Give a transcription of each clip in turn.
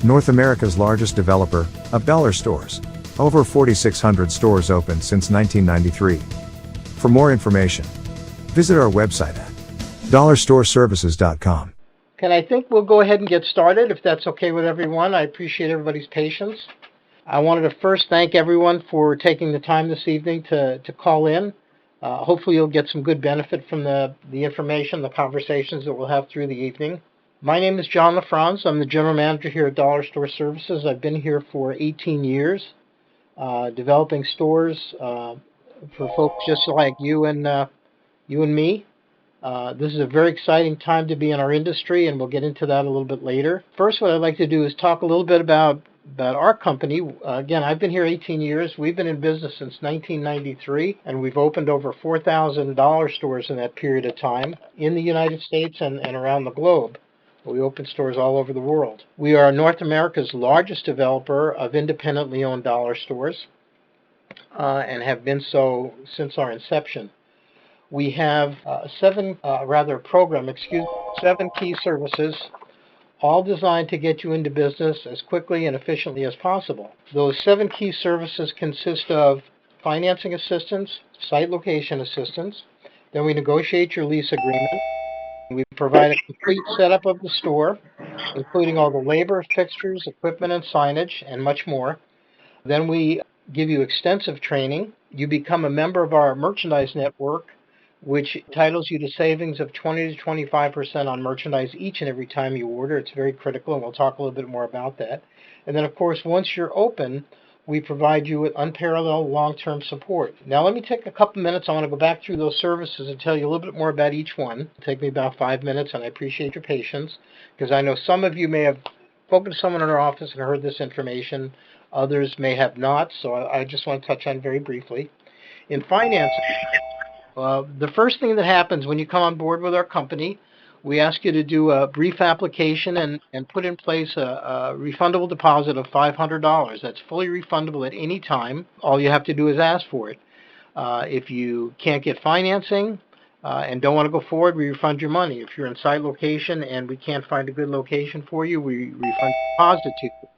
North America's largest developer of dollar stores. Over 4,600 stores open since 1993. For more information, visit our website at dollarstoreservices.com. And I think we'll go ahead and get started, if that's okay with everyone. I appreciate everybody's patience. I wanted to first thank everyone for taking the time this evening to call in. Hopefully you'll get some good benefit from the information, the conversations that we'll have through the evening. My name is John LaFronz. I'm the general manager here at Dollar Store Services. I've been here for 18 years, developing stores for folks just like you and me. This is a very exciting time to be in our industry, and we'll get into that a little bit later. First, what I'd like to do is talk a little bit about our company. Again, I've been here 18 years. We've been in business since 1993, and we've opened over 4,000 dollar stores in that period of time in the United States and around the globe. We open stores all over the world. We are North America's largest developer of independently owned dollar stores and have been so since our inception. We have seven key services, all designed to get you into business as quickly and efficiently as possible. Those 7 key services consist of financing assistance, site location assistance, then we negotiate your lease agreement. We provide a complete setup of the store, including all the labor, fixtures, equipment, and signage, and much more. Then we give you extensive training. You become a member of our merchandise network, which entitles you to savings of 20 to 25% on merchandise each and every time you order. It's very critical, and we'll talk a little bit more about that. And then, of course, once you're open, we provide you with unparalleled long-term support. Now, let me take a couple minutes. I want to go back through those services and tell you a little bit more about each one. It'll take me about 5 minutes, and I appreciate your patience, because I know some of you may have spoken to someone in our office and heard this information. Others may have not, so I just want to touch on it very briefly. In financing, the first thing that happens when you come on board with our company, we ask you to do a brief application and put in place a refundable deposit of $500. That's fully refundable at any time. All you have to do is ask for it. If you can't get financing and don't want to go forward, we refund your money. If you're in site location and we can't find a good location for you, we refund the deposit to you.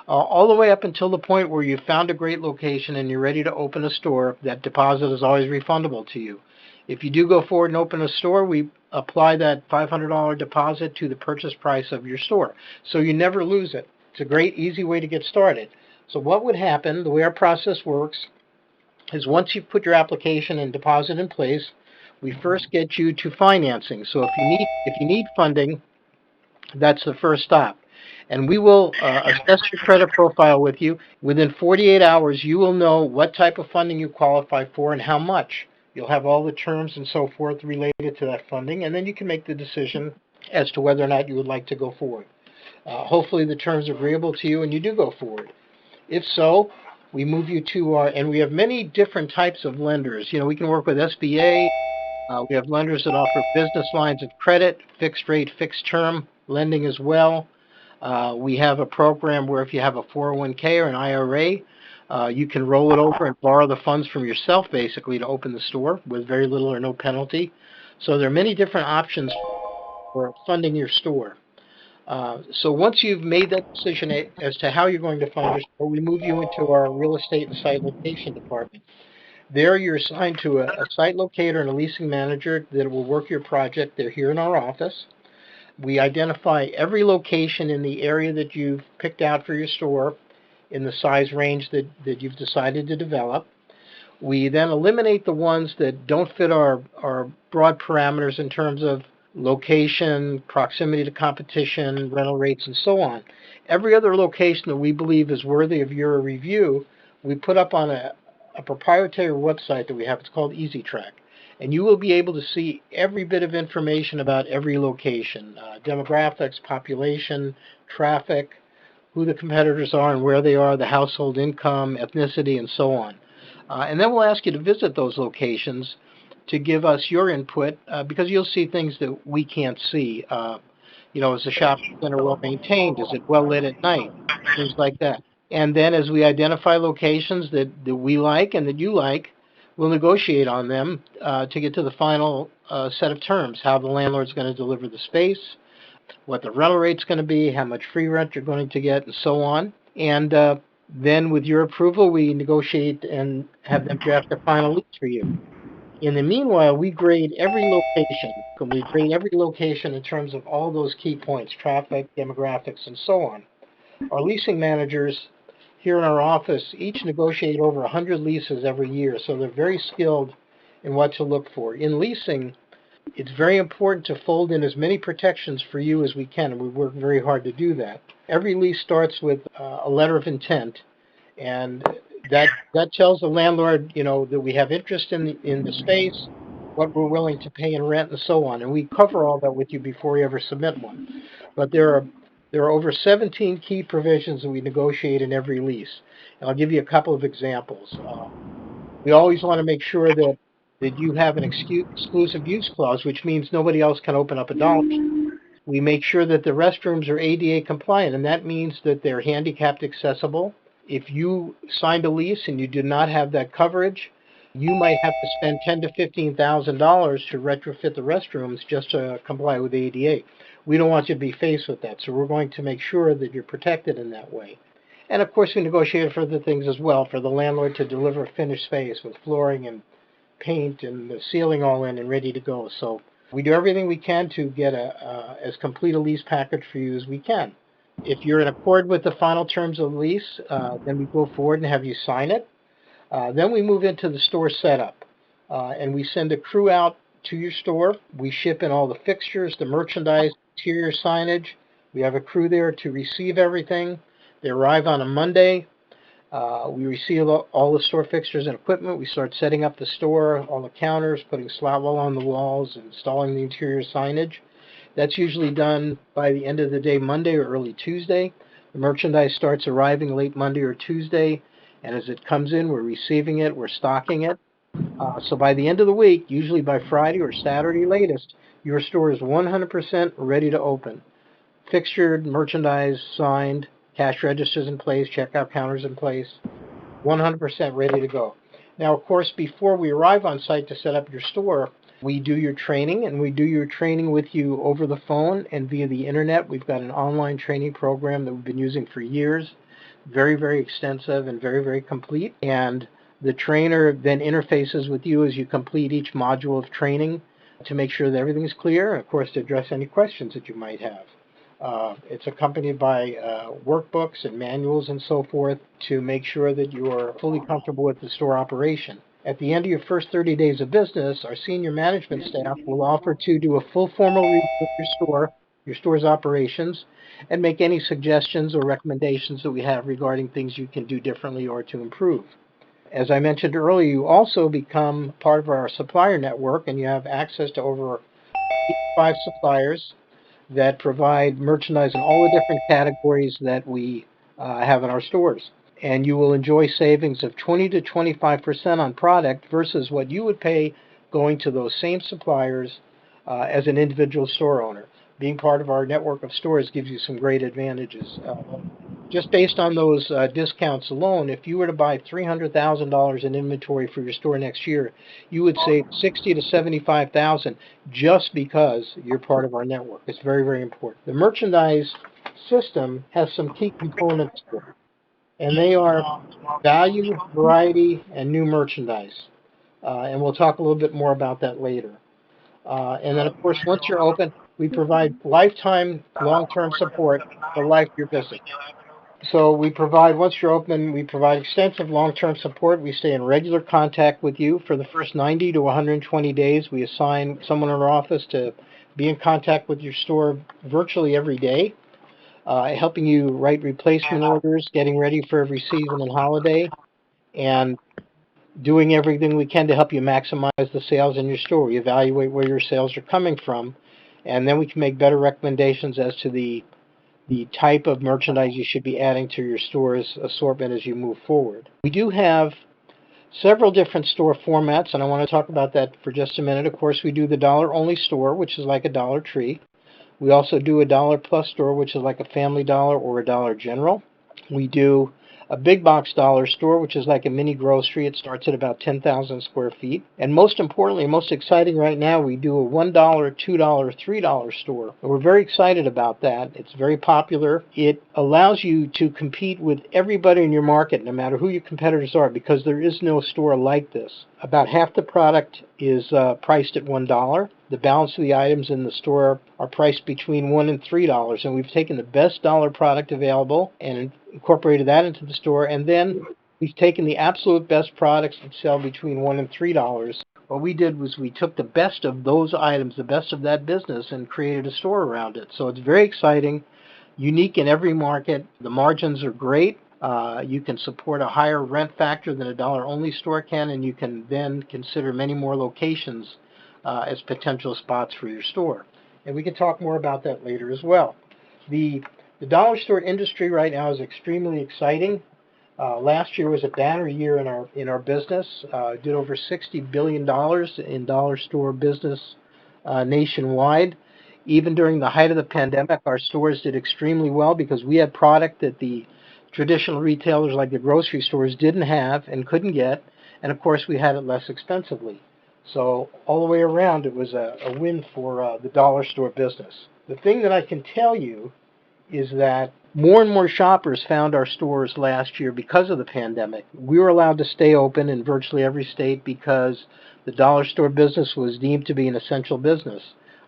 All the way up until the point where you've found a great location and you're ready to open a store, that deposit is always refundable to you. If you do go forward and open a store, we apply that $500 deposit to the purchase price of your store. So you never lose it. It's a great, easy way to get started. So what would happen, the way our process works, is once you've put your application and deposit in place, we first get you to financing. So if you need funding, that's the first stop. And we will assess your credit profile with you. Within 48 hours, you will know what type of funding you qualify for and how much. You'll have all the terms and so forth related to that funding, and then you can make the decision as to whether or not you would like to go forward. Hopefully the terms are agreeable to you and you do go forward. If so, we move you to and we have many different types of lenders. You know, we can work with SBA. We have lenders that offer business lines of credit, fixed rate, fixed term lending as well. We have a program where if you have a 401k or an IRA, you can roll it over and borrow the funds from yourself, basically, to open the store with very little or no penalty. So there are many different options for funding your store. So once you've made that decision as to how you're going to fund your store, we move you into our real estate and site location department. There you're assigned to a site locator and a leasing manager that will work your project. They're here in our office. We identify every location in the area that you've picked out for your store in the size range that you've decided to develop. We then eliminate the ones that don't fit our broad parameters in terms of location, proximity to competition, rental rates, and so on. Every other location that we believe is worthy of your review, we put up on a proprietary website that we have. It's called EasyTrack. And you will be able to see every bit of information about every location, demographics, population, traffic, who the competitors are and where they are, the household income, ethnicity, and so on. And then we'll ask you to visit those locations to give us your input, because you'll see things that we can't see. Is the shopping center well maintained? Is it well lit at night? Things like that. And then as we identify locations that we like and that you like, we'll negotiate on them to get to the final set of terms, how the landlord's going to deliver the space, what the rental rate's going to be, how much free rent you're going to get, and so on. And then with your approval, we negotiate and have them draft a final lease for you. In the meanwhile, we grade every location, and we grade every location in terms of all those key points, traffic, demographics, and so on. Our leasing managers here in our office each negotiate over 100 leases every year, so they're very skilled in what to look for. In leasing, it's very important to fold in as many protections for you as we can, and we work very hard to do that. Every lease starts with a letter of intent, and that tells the landlord, that we have interest in the space, what we're willing to pay in rent, and so on. And we cover all that with you before we ever submit one. But there are over 17 key provisions that we negotiate in every lease, and I'll give you a couple of examples. We always want to make sure that you have an exclusive use clause, which means nobody else can open up a dollar. We make sure that the restrooms are ADA compliant, and that means that they're handicapped accessible. If you signed a lease and you did not have that coverage, you might have to spend $10,000 to $15,000 to retrofit the restrooms just to comply with ADA. We don't want you to be faced with that, so we're going to make sure that you're protected in that way. And of course, we negotiate for other things as well, for the landlord to deliver a finished space with flooring and paint and the ceiling all in and ready to go. So we do everything we can to get as complete a lease package for you as we can. If you're in accord with the final terms of the lease, then we go forward and have you sign it. Then we move into the store setup, and we send a crew out to your store. We ship in all the fixtures, the merchandise, interior signage. We have a crew there to receive everything. They arrive on a Monday. We receive all the store fixtures and equipment. We start setting up the store, all the counters, putting slat wall on the walls, installing the interior signage. That's usually done by the end of the day, Monday or early Tuesday. The merchandise starts arriving late Monday or Tuesday, and as it comes in, we're receiving it, we're stocking it. So by the end of the week, usually by Friday or Saturday latest, your store is 100% ready to open. Fixtured, merchandise signed, cash registers in place, checkout counters in place, 100% ready to go. Now, of course, before we arrive on site to set up your store, we do your training, and we do your training with you over the phone and via the internet. We've got an online training program that we've been using for years, very, very extensive and very, very complete. And the trainer then interfaces with you as you complete each module of training to make sure that everything is clear, and of course to address any questions that you might have. It's accompanied by workbooks and manuals and so forth to make sure that you're fully comfortable with the store operation. At the end of your first 30 days of business, our senior management staff will offer to do a full formal review of your store's operations, and make any suggestions or recommendations that we have regarding things you can do differently or to improve. As I mentioned earlier, you also become part of our supplier network, and you have access to over 85 suppliers that provide merchandise in all the different categories that we have in our stores. And you will enjoy savings of 20 to 25% on product versus what you would pay going to those same suppliers as an individual store owner. Being part of our network of stores gives you some great advantages. Just based on those discounts alone, if you were to buy $300,000 in inventory for your store next year, you would save $60,000 to $75,000 just because you're part of our network. It's very, very important. The merchandise system has some key components to it, and they are value, variety, and new merchandise. And we'll talk a little bit more about that later. And then, of course, once you're open, we provide lifetime long-term support for life of your business. So once you're open, we provide extensive long-term support. We stay in regular contact with you for the first 90 to 120 days. We assign someone in our office to be in contact with your store virtually every day, helping you write replacement orders, getting ready for every season and holiday, and doing everything we can to help you maximize the sales in your store. We evaluate where your sales are coming from, and then we can make better recommendations as to the type of merchandise you should be adding to your store's assortment as you move forward. We do have several different store formats, and I want to talk about that for just a minute. Of course, we do the dollar-only store, which is like a Dollar Tree. We also do a Dollar Plus store, which is like a Family Dollar or a Dollar General. We do a big box dollar store, which is like a mini grocery. It starts at about 10,000 square feet. And most importantly, most exciting right now, we do a $1, $2, $3 store. And we're very excited about that. It's very popular. It allows you to compete with everybody in your market, no matter who your competitors are, because there is no store like this. About half the product is priced at $1. The balance of the items in the store are priced between $1 and $3, and we've taken the best dollar product available and incorporated that into the store, and then we've taken the absolute best products that sell between $1 and $3. What we did was we took the best of those items, the best of that business, and created a store around it. So it's very exciting, unique in every market. The margins are great. You can support a higher rent factor than a dollar-only store can, and you can then consider many more locations as potential spots for your store. And we can talk more about that later as well. The dollar store industry right now is extremely exciting. Last year was a banner year in our business. Did over $60 billion in dollar store business nationwide. Even during the height of the pandemic, our stores did extremely well because we had product that the traditional retailers like the grocery stores didn't have and couldn't get, and of course we had it less expensively. So all the way around, it was a win for the dollar store business. The thing that I can tell you is that more and more shoppers found our stores last year because of the pandemic. We were allowed to stay open in virtually every state because the dollar store business was deemed to be an essential business.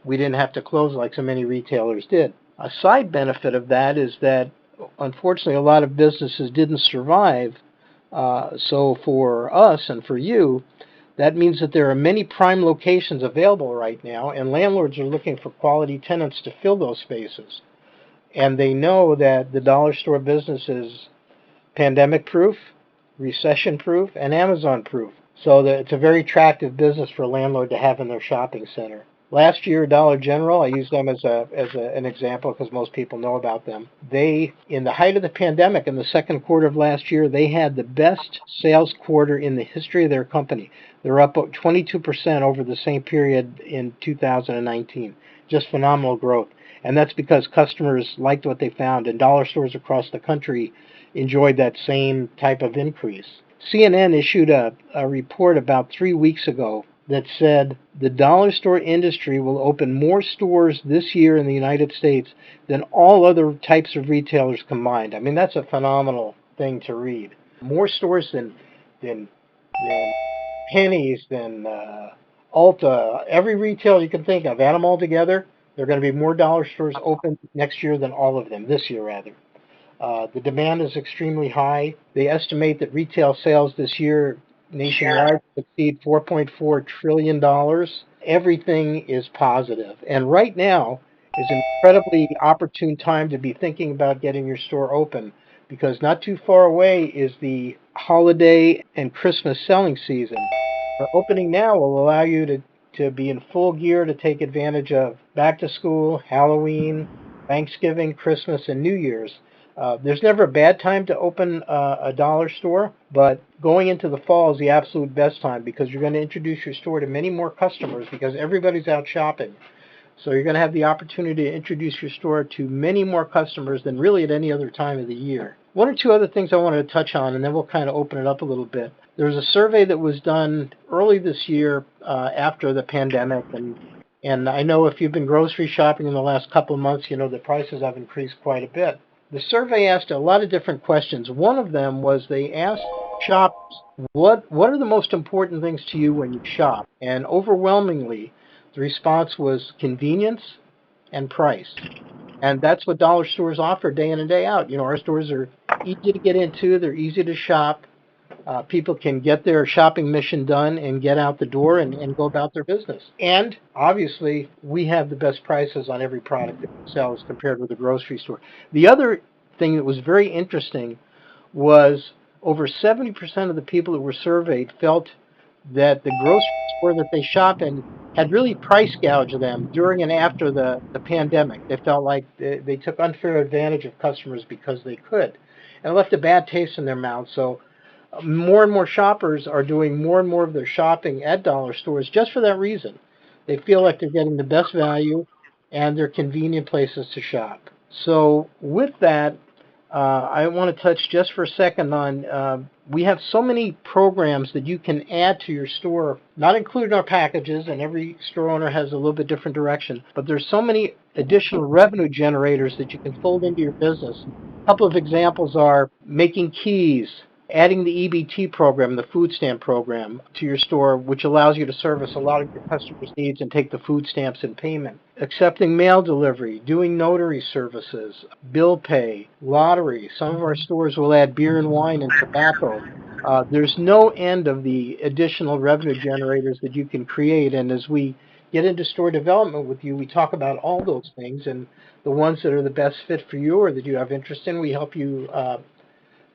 We didn't have to close like so many retailers did. A side benefit of that is that, unfortunately, a lot of businesses didn't survive. So for us and for you, that means that there are many prime locations available right now, and landlords are looking for quality tenants to fill those spaces. And they know that the dollar store business is pandemic-proof, recession-proof, and Amazon-proof. So that it's a very attractive business for a landlord to have in their shopping center. Last year, Dollar General, I use them as an example because most people know about them. They, in the height of the pandemic, in the second quarter of last year, they had the best sales quarter in the history of their company. They're up 22% over the same period in 2019. Just phenomenal growth. And that's because customers liked what they found, and dollar stores across the country enjoyed that same type of increase. CNN issued a report about 3 weeks ago that said the dollar store industry will open more stores this year in the United States than all other types of retailers combined. I mean, that's a phenomenal thing to read. More stores than Penny's, than Ulta, every retailer you can think of. Add them all together, there are going to be more dollar stores open next year than all of them, this year rather. The demand is extremely high. They estimate that retail sales this year nationwide exceed $4.4 trillion. Everything is positive. And right now is an incredibly opportune time to be thinking about getting your store open, because not too far away is the holiday and Christmas selling season. Our opening now will allow you to be in full gear to take advantage of back to school, Halloween, Thanksgiving, Christmas, and New Year's. There's never a bad time to open a dollar store, but going into the fall is the absolute best time because you're going to introduce your store to many more customers because everybody's out shopping. So you're going to have the opportunity to introduce your store to many more customers than really at any other time of the year. One or two other things I wanted to touch on, and then we'll kind of open it up a little bit. There was a survey that was done early this year after the pandemic, and I know if you've been grocery shopping in the last couple of months, you know the prices have increased quite a bit. The survey asked a lot of different questions. One of them was they asked shoppers, what are the most important things to you when you shop? And overwhelmingly, the response was convenience and price. And that's what dollar stores offer day in and day out. You know, our stores are easy to get into. They're easy to shop. People can get their shopping mission done and get out the door and go about their business. And obviously, we have the best prices on every product that we sell as compared with the grocery store. The other thing that was very interesting was over 70% of the people that were surveyed felt that the grocery store that they shop in had really price gouged them during and after the pandemic. They felt like they took unfair advantage of customers because they could. And it left a bad taste in their mouth. So more and more shoppers are doing more and more of their shopping at dollar stores just for that reason. They feel like they're getting the best value and they're convenient places to shop. So with that, I want to touch just for a second on, we have so many programs that you can add to your store, not including our packages, and every store owner has a little bit different direction, but there's so many additional revenue generators that you can fold into your business. A couple of examples are making keys, adding the EBT program, the food stamp program, to your store, which allows you to service a lot of your customers' needs and take the food stamps in payment. Accepting mail delivery, doing notary services, bill pay, lottery. Some of our stores will add beer and wine and tobacco. There's no end of the additional revenue generators that you can create, and as we get into store development with you, we talk about all those things, and the ones that are the best fit for you or that you have interest in, we help you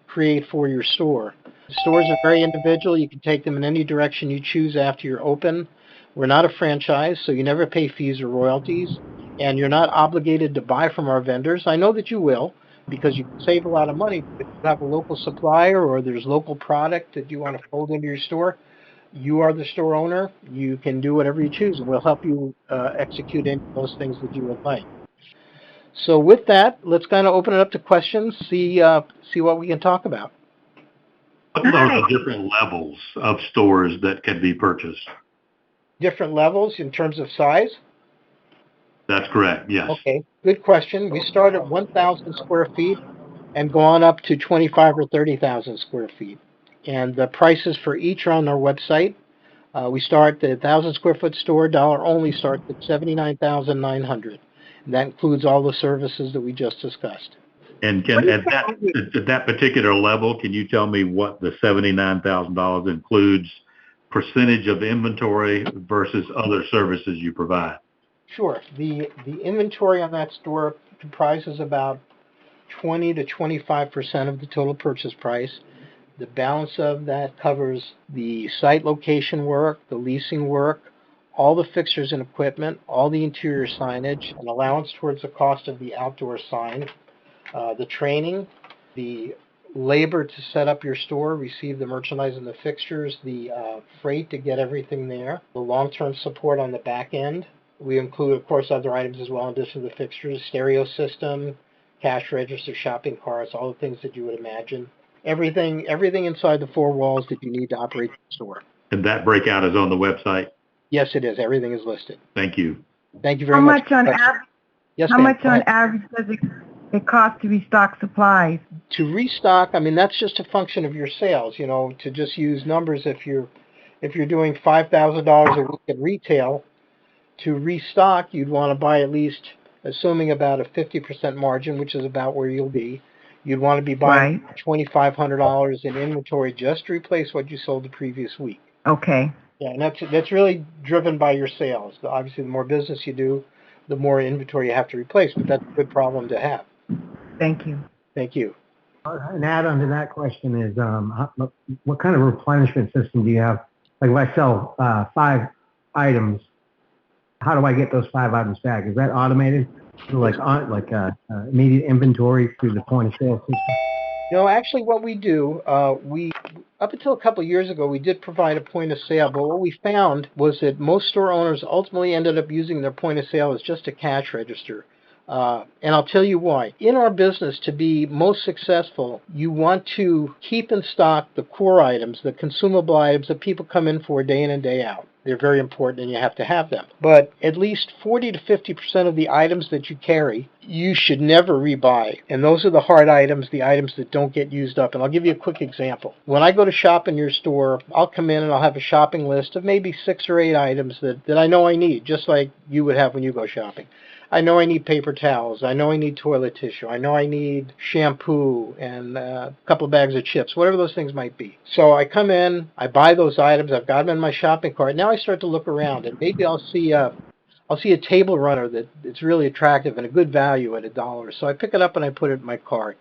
create for your store. The stores are very individual. You can take them in any direction you choose after you're open. We're not a franchise, so you never pay fees or royalties, and you're not obligated to buy from our vendors. I know that you will, because you can save a lot of money. If you have a local supplier or there's local product that you want to fold into your store, you are the store owner. You can do whatever you choose, and we'll help you execute any of those things that you would like. So with that, let's kind of open it up to questions, see what we can talk about. What are the different levels of stores that can be purchased? Different levels in terms of size? That's correct, yes. Okay, good question. We start at 1,000 square feet and go on up to 25 or 30,000 square feet. And the prices for each are on our website. We start the 1,000 square foot store, dollar only, starts at $79,900. And that includes all the services that we just discussed. And at that particular level, can you tell me what the $79,000 includes, percentage of inventory versus other services you provide? Sure. The inventory on that store comprises about 20 to 25% of the total purchase price. The balance of that covers the site location work, the leasing work, all the fixtures and equipment, all the interior signage, an allowance towards the cost of the outdoor sign, the training, the labor to set up your store, receive the merchandise and the fixtures, the freight to get everything there, the long-term support on the back end. We include, of course, other items as well in addition to the fixtures, stereo system, cash register, shopping carts, all the things that you would imagine. Everything inside the four walls that you need to operate the store. And that breakout is on the website? Yes, it is. Everything is listed. Thank you. Thank you very much. How much on average does it cost to restock supplies? To restock, I mean, that's just a function of your sales. You know, to just use numbers, if you're doing $5,000 a week at retail, to restock, you'd want to buy at least, assuming about a 50% margin, which is about where you'll be. You'd want to be buying $2,500 in inventory just to replace what you sold the previous week. Okay. Yeah, and that's really driven by your sales. Obviously, the more business you do, the more inventory you have to replace, but that's a good problem to have. Thank you. Thank you. An add-on to that question is, what kind of replenishment system do you have? Like if I sell 5 items, how do I get those 5 items back? Is that automated? Like immediate inventory through the point of sale system? No, actually what we do, we up until a couple of years ago, we did provide a point of sale, but what we found was that most store owners ultimately ended up using their point of sale as just a cash register. And I'll tell you why. In our business, to be most successful, you want to keep in stock the core items, the consumable items that people come in for day in and day out. They're very important and you have to have them. But at least 40 to 50% of the items that you carry, you should never rebuy. And those are the hard items, the items that don't get used up. And I'll give you a quick example. When I go to shop in your store, I'll come in and I'll have a shopping list of maybe 6 or 8 items that I know I need, just like you would have when you go shopping. I know I need paper towels. I know I need toilet tissue. I know I need shampoo and a couple of bags of chips, whatever those things might be. So I come in, I buy those items. I've got them in my shopping cart. Now I start to look around, and maybe I'll see a table runner that's really attractive and a good value at $1. So I pick it up and I put it in my cart.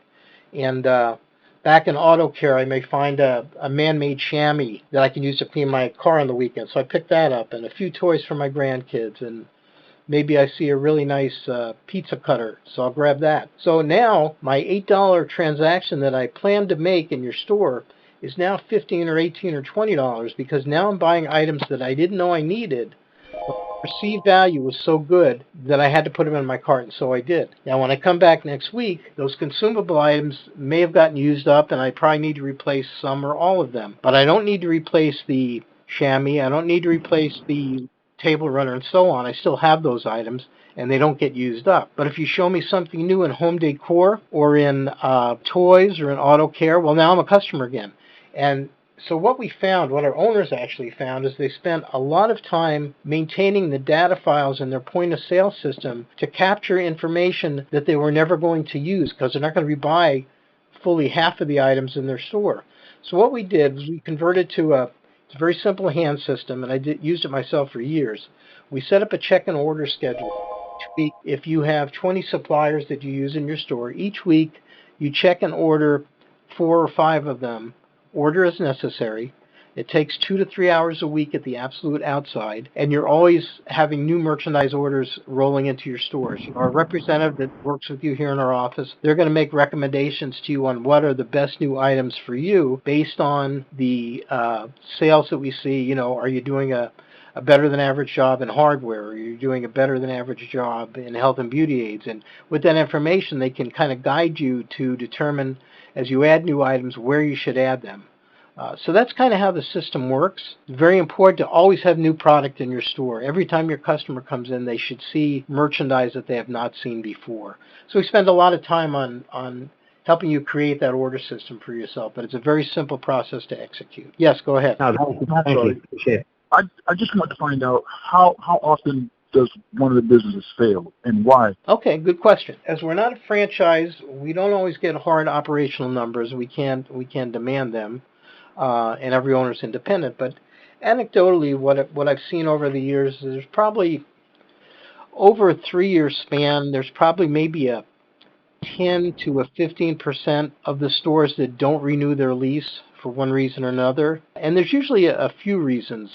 And back in auto care, I may find a man-made chamois that I can use to clean my car on the weekend. So I pick that up, and a few toys for my grandkids, and maybe I see a really nice pizza cutter, so I'll grab that. So now my $8 transaction that I planned to make in your store is now $15 or $18 or $20 because now I'm buying items that I didn't know I needed. perceived value was so good that I had to put them in my cart, and so I did. Now, when I come back next week, those consumable items may have gotten used up, and I probably need to replace some or all of them. But I don't need to replace the chamois. I don't need to replace the table runner and so on. I still have those items, and they don't get used up. But if you show me something new in home decor or in toys or in auto care, well, now I'm a customer again. And so what we found, what our owners actually found, is they spent a lot of time maintaining the data files in their point of sale system to capture information that they were never going to use because they're not going to rebuy fully half of the items in their store. So what we did was we converted to a very simple hand system, and I used it myself for years. We set up a check and order schedule. If you have 20 suppliers that you use in your store, each week you check and order 4 or 5 of them. Order as necessary. It takes 2 to 3 hours a week at the absolute outside, and you're always having new merchandise orders rolling into your stores. Our representative that works with you here in our office, they're going to make recommendations to you on what are the best new items for you based on the sales that we see. You know, are you doing a better than average job in hardware, or you're doing a better than average job in health and beauty aids? And with that information, they can kind of guide you to determine, as you add new items, where you should add them. So that's kind of how the system works. It's very important to always have new product in your store. Every time your customer comes in, they should see merchandise that they have not seen before. So we spend a lot of time on helping you create that order system for yourself, but it's a very simple process to execute. Yes, go ahead. No, thank you. Appreciate it. I just want to find out how often does one of the businesses fail and why? Okay, good question. As we're not a franchise, we don't always get hard operational numbers. We can demand them, and every owner's independent. But anecdotally, what I've seen over the years is there's probably over a 3-year span, there's probably maybe a 10 to a 15% of the stores that don't renew their lease for one reason or another. And there's usually a few reasons.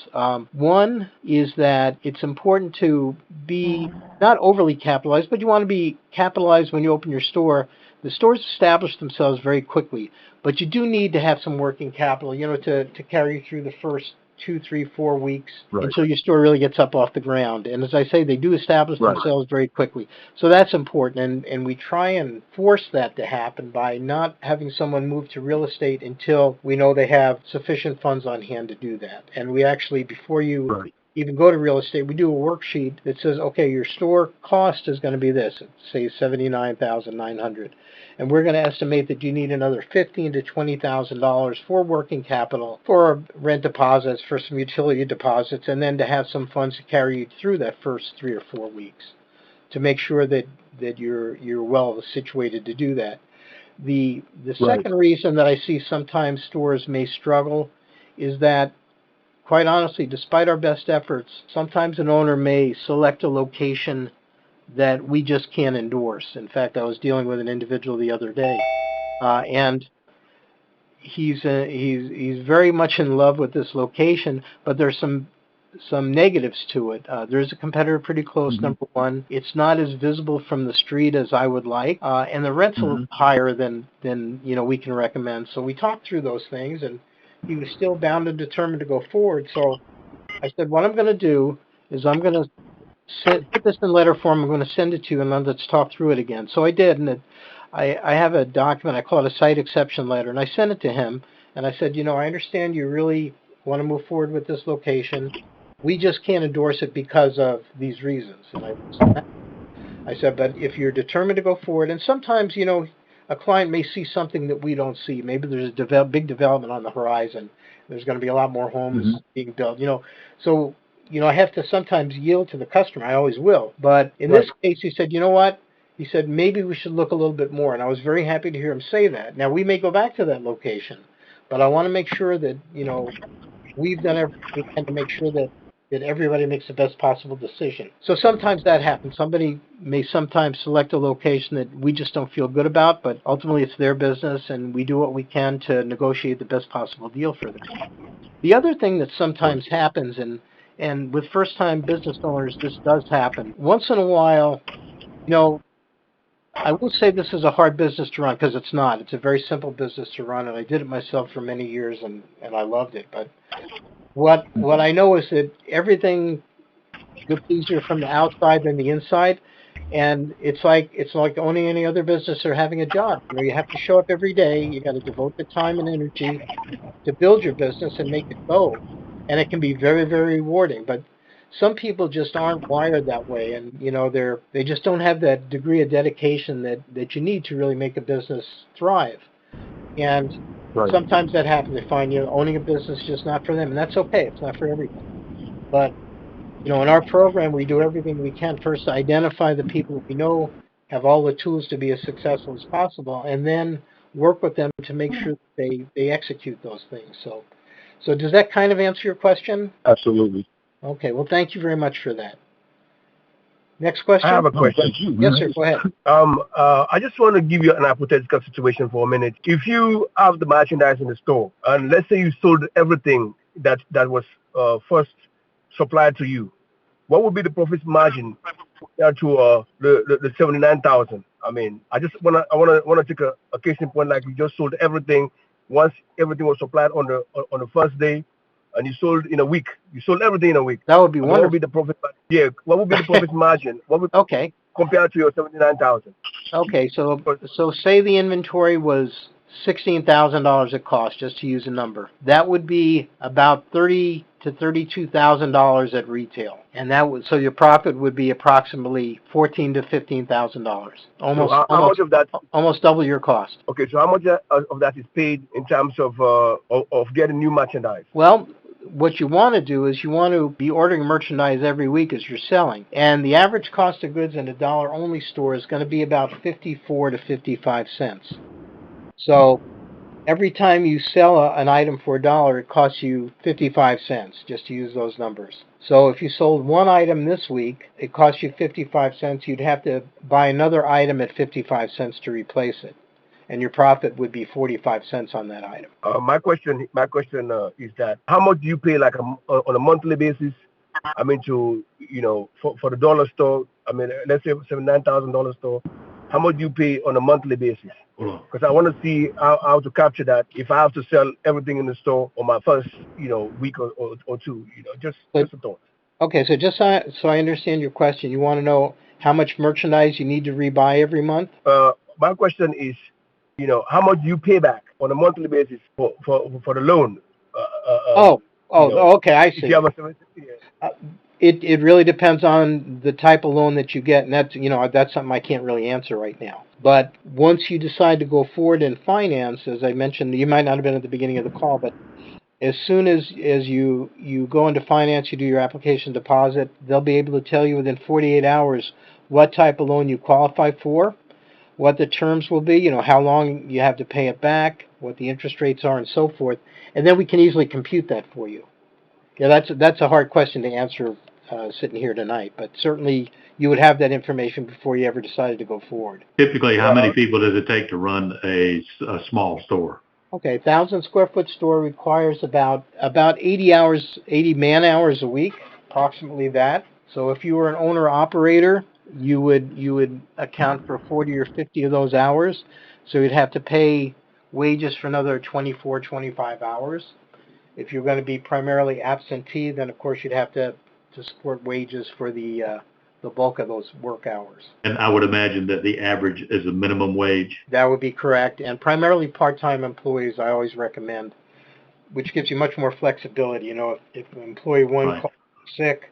One is that it's important to be not overly capitalized, but you want to be capitalized when you open your store. The stores establish themselves very quickly, but you do need to have some working capital, you know, to carry you through the first 2, 3, 4 weeks until your store really gets up off the ground. And as I say, they do establish themselves very quickly. So that's important, and we try and force that to happen by not having someone move to real estate until we know they have sufficient funds on hand to do that. And we actually, before you even go to real estate, we do a worksheet that says, okay, your store cost is going to be this, say $79,900. And we're going to estimate that you need another $15,000 to $20,000 for working capital, for rent deposits, for some utility deposits, and then to have some funds to carry you through that first 3 or 4 weeks to make sure that you're well situated to do that. The second reason that I see sometimes stores may struggle is that, quite honestly, despite our best efforts, sometimes an owner may select a location that we just can't endorse. In fact, I was dealing with an individual the other day, and he's very much in love with this location, but there's some negatives to it. There's a competitor pretty close, number one. It's not as visible from the street as I would like, and the rent's a little higher than we can recommend. So we talked through those things, and he was still bound and determined to go forward. So I said, what I'm going to do is I'm going to put this in letter form. I'm going to send it to you, and then let's talk through it again. So I did, and I have a document. I call it a site exception letter, and I sent it to him. And I said, I understand you really want to move forward with this location. We just can't endorse it because of these reasons. And I said, but if you're determined to go forward, and sometimes, a client may see something that we don't see. Maybe there's a big development on the horizon. There's going to be a lot more homes being built, So, I have to sometimes yield to the customer. I always will. But in this case, he said, you know what? He said, maybe we should look a little bit more. And I was very happy to hear him say that. Now, we may go back to that location, but I want to make sure that, we've done everything we can to make sure that everybody makes the best possible decision. So sometimes that happens. Somebody may sometimes select a location that we just don't feel good about, but ultimately it's their business, and we do what we can to negotiate the best possible deal for them. The other thing that sometimes happens, and with first-time business owners, this does happen. Once in a while, I will say this is a hard business to run, because it's not. It's a very simple business to run, and I did it myself for many years, and I loved it. But what I know is that everything You're easier from the outside than the inside. And it's like owning any other business or having a job. You know, you have to show up every day. You got to devote the time and energy to build your business and make it go. And it can be very, very rewarding. But some people just aren't wired that way, and you know they just don't have that degree of dedication that you need to really make a business thrive. And Right. sometimes that happens. They find owning a business is just not for them, and that's okay. It's not for everyone. But in our program, we do everything we can first to identify the people we know have all the tools to be as successful as possible, and then work with them to make sure that they execute those things. So does that kind of answer your question? Absolutely. Okay. Well, thank you very much for that. Next question. I have a question. Thank you. Yes, sir. Go ahead. I just want to give you an hypothetical situation for a minute. If you have the merchandise in the store, and let's say you sold everything that was first supplied to you, what would be the profit margin compared to the 79,000? I mean, I wanna take a case in point, like you just sold everything once everything was supplied on the first day, and you sold in a week. You sold everything in a week. That would be wonderful. What would be the profit? Yeah, what would be the profit margin? What would Okay. compared to your 79,000? Okay. So say the inventory was $16,000 it cost, just to use a number. That would be about $30,000 to $32,000 at retail, and so your profit would be approximately $14,000 to $15,000. Almost. So how much of that? Almost double your cost. Okay, so how much of that is paid in terms of getting new merchandise? Well, what you want to do is you want to be ordering merchandise every week as you're selling. And the average cost of goods in a dollar-only store is going to be about 54 to 55 cents. So every time you sell an item for $1, it costs you 55 cents, just to use those numbers. So if you sold one item this week, it costs you 55 cents. You'd have to buy another item at 55 cents to replace it, and your profit would be 45 cents on that item. My question is that how much do you pay, like on a monthly basis? I mean, for the dollar store. I mean, let's say $79,000 store. How much do you pay on a monthly basis? Because I want to see how to capture that if I have to sell everything in the store on my first week or two. Just a thought. Okay, so just so I understand your question, you want to know how much merchandise you need to rebuy every month? My question is, how much do you pay back on a monthly basis for the loan? Okay, I see. If you have a It really depends on the type of loan that you get, and that's something I can't really answer right now. But once you decide to go forward in finance, as I mentioned, you might not have been at the beginning of the call, but as soon as you go into finance, you do your application deposit, they'll be able to tell you within 48 hours what type of loan you qualify for, what the terms will be, how long you have to pay it back, what the interest rates are, and so forth, and then we can easily compute that for you. Yeah, that's a hard question to answer sitting here tonight, but certainly you would have that information before you ever decided to go forward. Typically, how many people does it take to run a small store? Okay, 1,000 square foot store requires about 80 man hours a week, approximately that. So if you were an owner operator, you would account for 40 or 50 of those hours. So you'd have to pay wages for another 24, 25 hours. If you're going to be primarily absentee, then of course you'd have to support wages for the bulk of those work hours. And I would imagine that the average is a minimum wage. That would be correct. And primarily part-time employees I always recommend, which gives you much more flexibility. If employee one calls sick,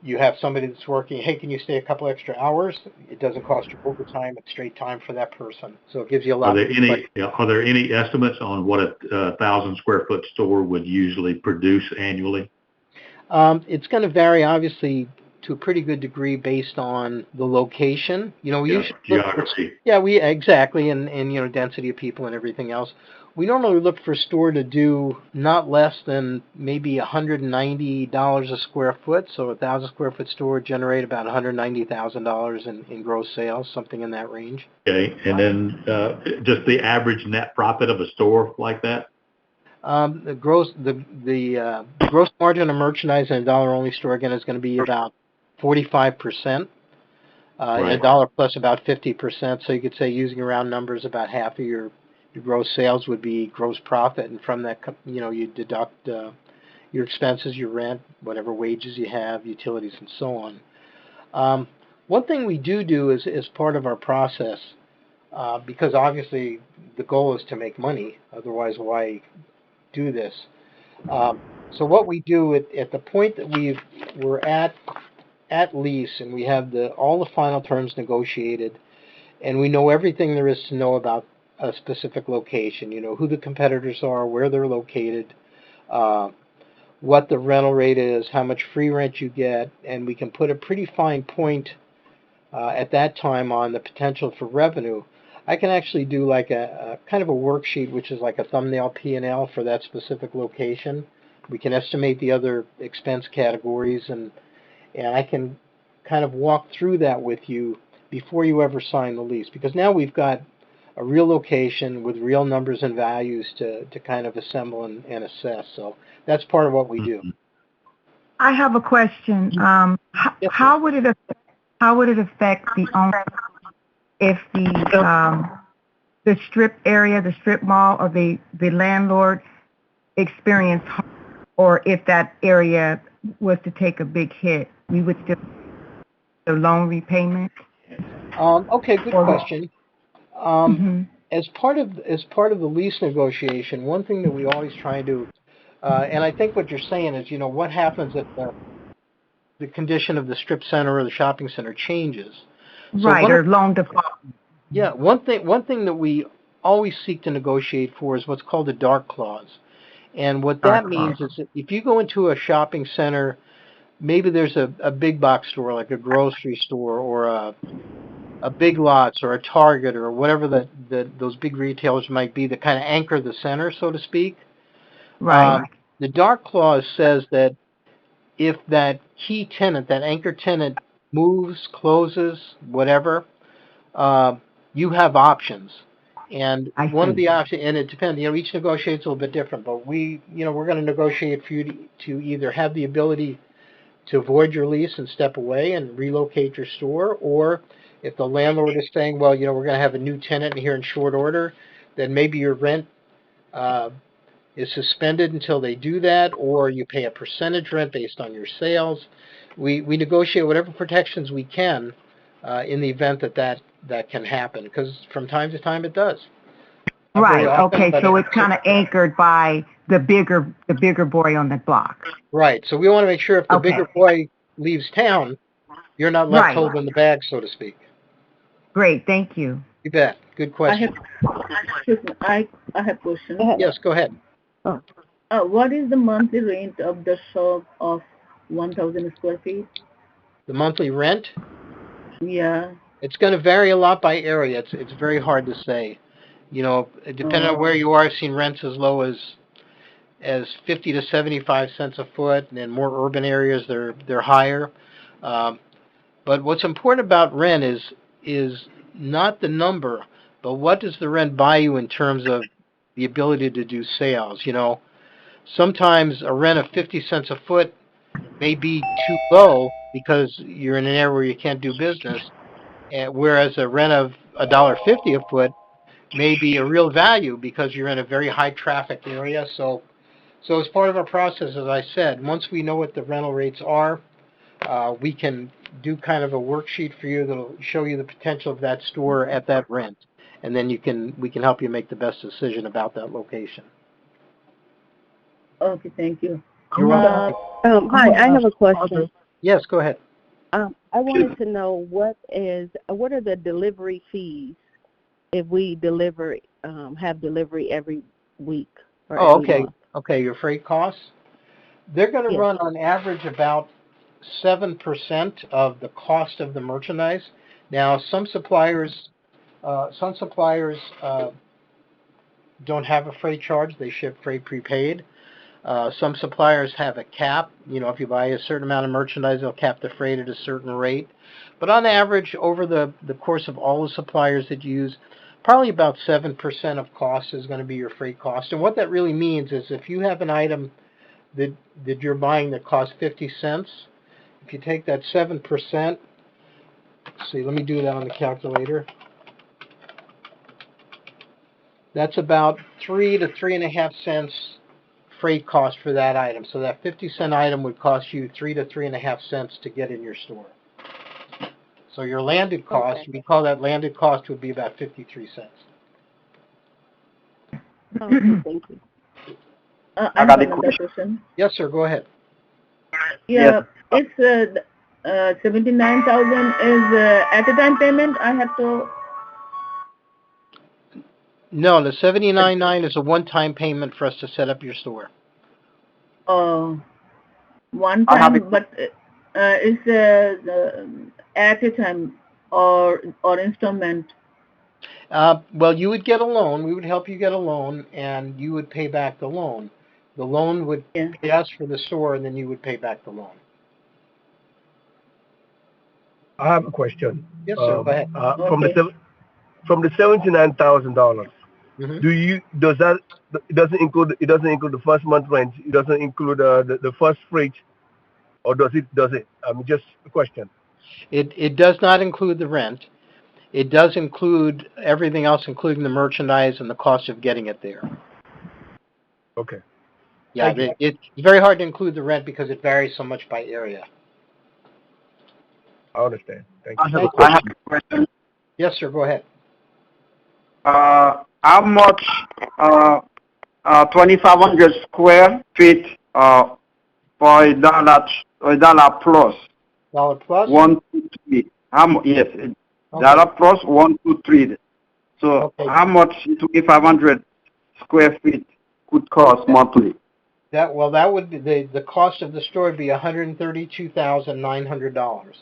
you have somebody that's working, hey, can you stay a couple extra hours? It doesn't cost you overtime. It's straight time for that person. So it gives you a lot. Are there any estimates on what a 1,000 square foot store would usually produce annually? It's going to vary, obviously, to a pretty good degree based on the location. We usually geography. Exactly, and density of people and everything else. We normally look for a store to do not less than maybe $190 a square foot. So a 1,000 square foot store would generate about $190,000 in gross sales, something in that range. Okay, and then just the average net profit of a store like that? The gross margin of merchandise in a dollar-only store, again, is going to be about 45%. Right. A dollar plus about 50%. So you could say, using round numbers, about half of your gross sales would be gross profit, and from that, you deduct, your expenses, your rent, whatever wages you have, utilities, and so on. One thing we do is part of our process, because obviously the goal is to make money. Otherwise, why do this? So what we do at the point that we're at lease and we have all the final terms negotiated, and we know everything there is to know about a specific location. You know who the competitors are, where they're located, what the rental rate is, how much free rent you get, and we can put a pretty fine point at that time on the potential for revenue. I can actually do like a kind of a worksheet, which is like a thumbnail P&L for that specific location. We can estimate the other expense categories, and I can kind of walk through that with you before you ever sign the lease, because now we've got a real location with real numbers and values to kind of assemble and assess. So that's part of what we do. I have a question. Yes, how would it affect the owner if the strip area, the strip mall, or the landlord experienced harm, or if that area was to take a big hit, we would still the loan repayment? Okay, good question. Mm-hmm. As part of the lease negotiation, one thing that we always try to do, and I think what you're saying is, what happens if the condition of the strip center or the shopping center changes? Right, or loan default. Yeah, one thing that we always seek to negotiate for is what's called a dark clause. And what that means is that if you go into a shopping center, maybe there's a big box store like a grocery store or a Big Lots or a Target or whatever those big retailers might be that kind of anchor the center, so to speak. Right. The dark clause says that if that key tenant, that anchor tenant, moves, closes, whatever, you have options. And one of the options, and it depends, each negotiate's a little bit different, but we're going to negotiate for you to either have the ability to void your lease and step away and relocate your store, or if the landlord is saying, well, we're going to have a new tenant here in short order, then maybe your rent is suspended until they do that, or you pay a percentage rent based on your sales. We negotiate whatever protections we can in the event that can happen, because from time to time it does. Right. Okay. So it's kind of anchored by the bigger boy on the block. Right. So we want to make sure if the bigger boy leaves town, you're not left holding the bag, so to speak. Great. Thank you. You bet. Good question. I have a question. Yes, go ahead. What is the monthly rent of the shop of 1,000 square feet? The monthly rent? Yeah. It's going to vary a lot by area. It's very hard to say. Depending on where you are, I've seen rents as low as 50 to 75 cents a foot, and in more urban areas they're higher. But what's important about rent is not the number, but what does the rent buy you in terms of the ability to do sales? Sometimes a rent of 50 cents a foot may be too low because you're in an area where you can't do business, whereas a rent of $1.50 a foot may be a real value because you're in a very high traffic area. So as part of our process, as I said, once we know what the rental rates are, we can do kind of a worksheet for you that'll show you the potential of that store at that rent, and then we can help you make the best decision about that location. Okay, thank you. You're welcome. Hi, I have a question. Yes, go ahead. I wanted to know what are the delivery fees if we have delivery every week or every month? Okay, your freight costs? They're going to run on average about 7% of the cost of the merchandise. Now, some suppliers don't have a freight charge. They ship freight prepaid. Some suppliers have a cap. If you buy a certain amount of merchandise, they'll cap the freight at a certain rate. But on average, over the course of all the suppliers that you use, probably about 7% of cost is going to be your freight cost. And what that really means is if you have an item that you're buying that costs 50 cents, if you take that 7%, let me do that on the calculator. That's about 3 to 3.5 cents freight cost for that item. So that 50-cent item would cost you 3 to 3.5 cents to get in your store. So your landed cost, Okay. we call that landed cost, would be about 53 cents. Okay, thank you. I have another question. Yes, sir. Go ahead. Yeah, it's 79,000 is at a time payment. I have to. No, the $79.9 is a one-time payment for us to set up your store. One time, but it's at a time or installment. Well, you would get a loan. We would help you get a loan, and you would pay back the loan. The loan would pay us for the store, and then you would pay back the loan. I have a question. Yes, sir. Go ahead. From the $79,000, does that it doesn't include the first month rent? It doesn't include the first freight, or does it? Just a question. It does not include the rent. It does include everything else, including the merchandise and the cost of getting it there. Okay. Yeah, it's very hard to include the rent because it varies so much by area. I understand. Thank you. I have a question. Yes, sir. Go ahead. How much 2,500 square feet for $1 plus? $1 plus? 1, 2, 3. Yes, $1 plus 1, 2, 3. So how much 2,500 square feet could cost monthly? That would be the cost of the store would be $132,900.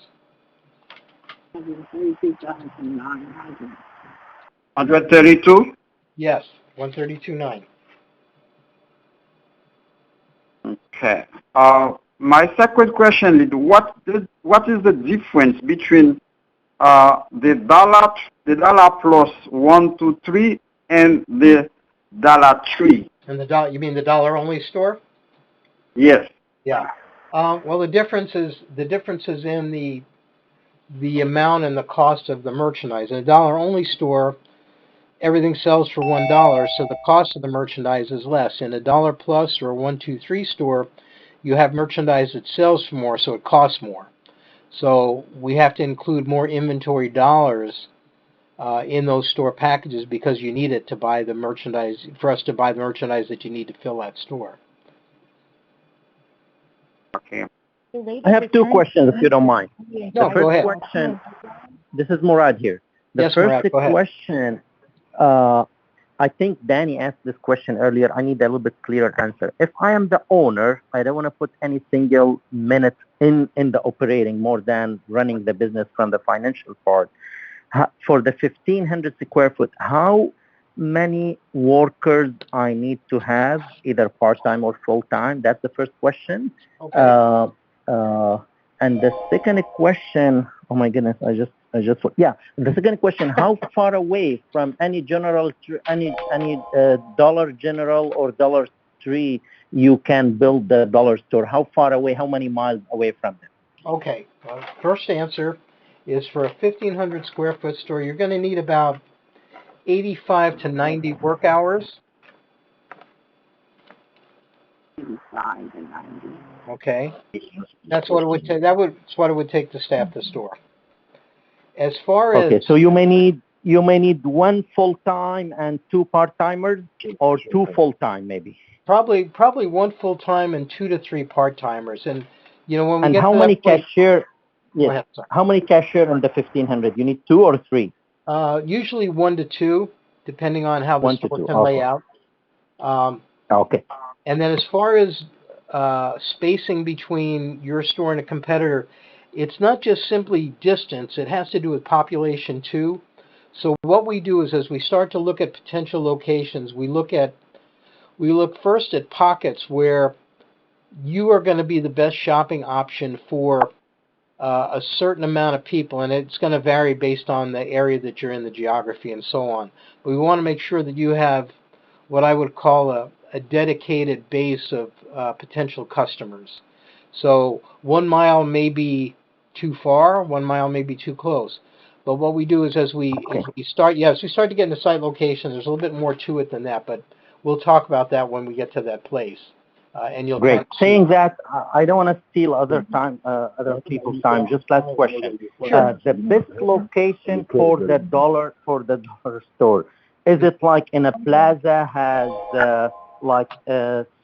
132? Yes, 132.9. Okay. My second question is what is the difference between the dollar plus 1, 2, 3 and the $3? And you mean the dollar only store? Yes. Yeah. Well, the difference is in the amount and the cost of the merchandise. In a dollar only store, everything sells for $1, so the cost of the merchandise is less. In a dollar plus or a 1, 2, 3 store, you have merchandise that sells for more, so it costs more. So we have to include more inventory dollars in those store packages because you need it to buy the merchandise, for us to buy the merchandise that you need to fill that store. Okay. I have two questions, if you don't mind. No, go ahead. Question, this is Murad here. The yes, first Murad, go ahead. question, I think Danny asked this question earlier. I need a little bit clearer answer. If I am the owner, I don't want to put any single minute in the operating more than running the business from the financial part. For the 1,500 square foot, how many workers I need to have, either part-time or full-time? That's the first question. Okay. And the second question, oh my goodness, the second question, how far away from any Dollar General or Dollar Tree you can build the dollar store? How far away, how many miles away from them? Okay. First answer is for a 1,500 square foot store, you're going to need about 85 to 90 work hours. 85 to 90. Okay. That's what it would take. That's what it would take to staff the store. As far as so you may need one full time and two part timers, or two full time maybe. Probably one full time and 2 to 3 part timers. And when we and get how to many that point, cashier? Yes. Ahead, how many cashier in the 1,500? You need 2 or 3? Usually 1 to 2, depending on how the store can lay out. Okay. And then as far as spacing between your store and a competitor, it's not just simply distance. It has to do with population too. So what we do is, as we start to look at potential locations, we look first at pockets where you are going to be the best shopping option for a certain amount of people, and it's going to vary based on the area that you're in, the geography, and so on. But we want to make sure that you have what I would call a dedicated base of potential customers. So 1 mile may be too far, 1 mile may be too close. But what we do is, as we start to get into site location, there's a little bit more to it than that, but we'll talk about that when we get to that place. and you'll Great. kind of Saying that, I don't want to steal other people's time. Just last question. The best location for the dollar store, is it like in a plaza? Has like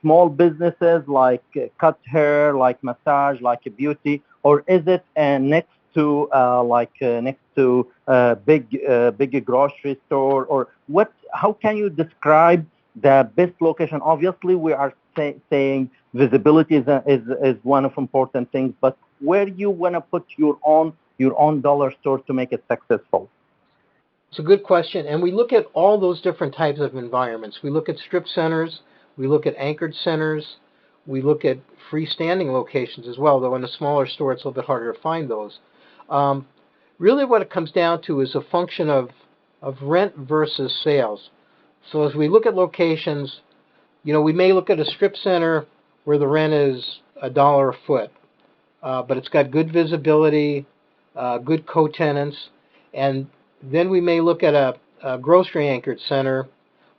small businesses like cut hair, like massage, like a beauty, or is it next to big grocery store, or what? How can you describe the best location? Obviously, we are saying visibility is one of important things, but where you want to put your own dollar store to make it successful? It's a good question, and we look at all those different types of environments. We look at strip centers, we look at anchored centers, we look at freestanding locations as well, though in a smaller store it's a little bit harder to find those. Really what it comes down to is a function of rent versus sales. So as we look at locations, we may look at a strip center where the rent is $1 a foot, but it's got good visibility, good co-tenants, and then we may look at a grocery anchored center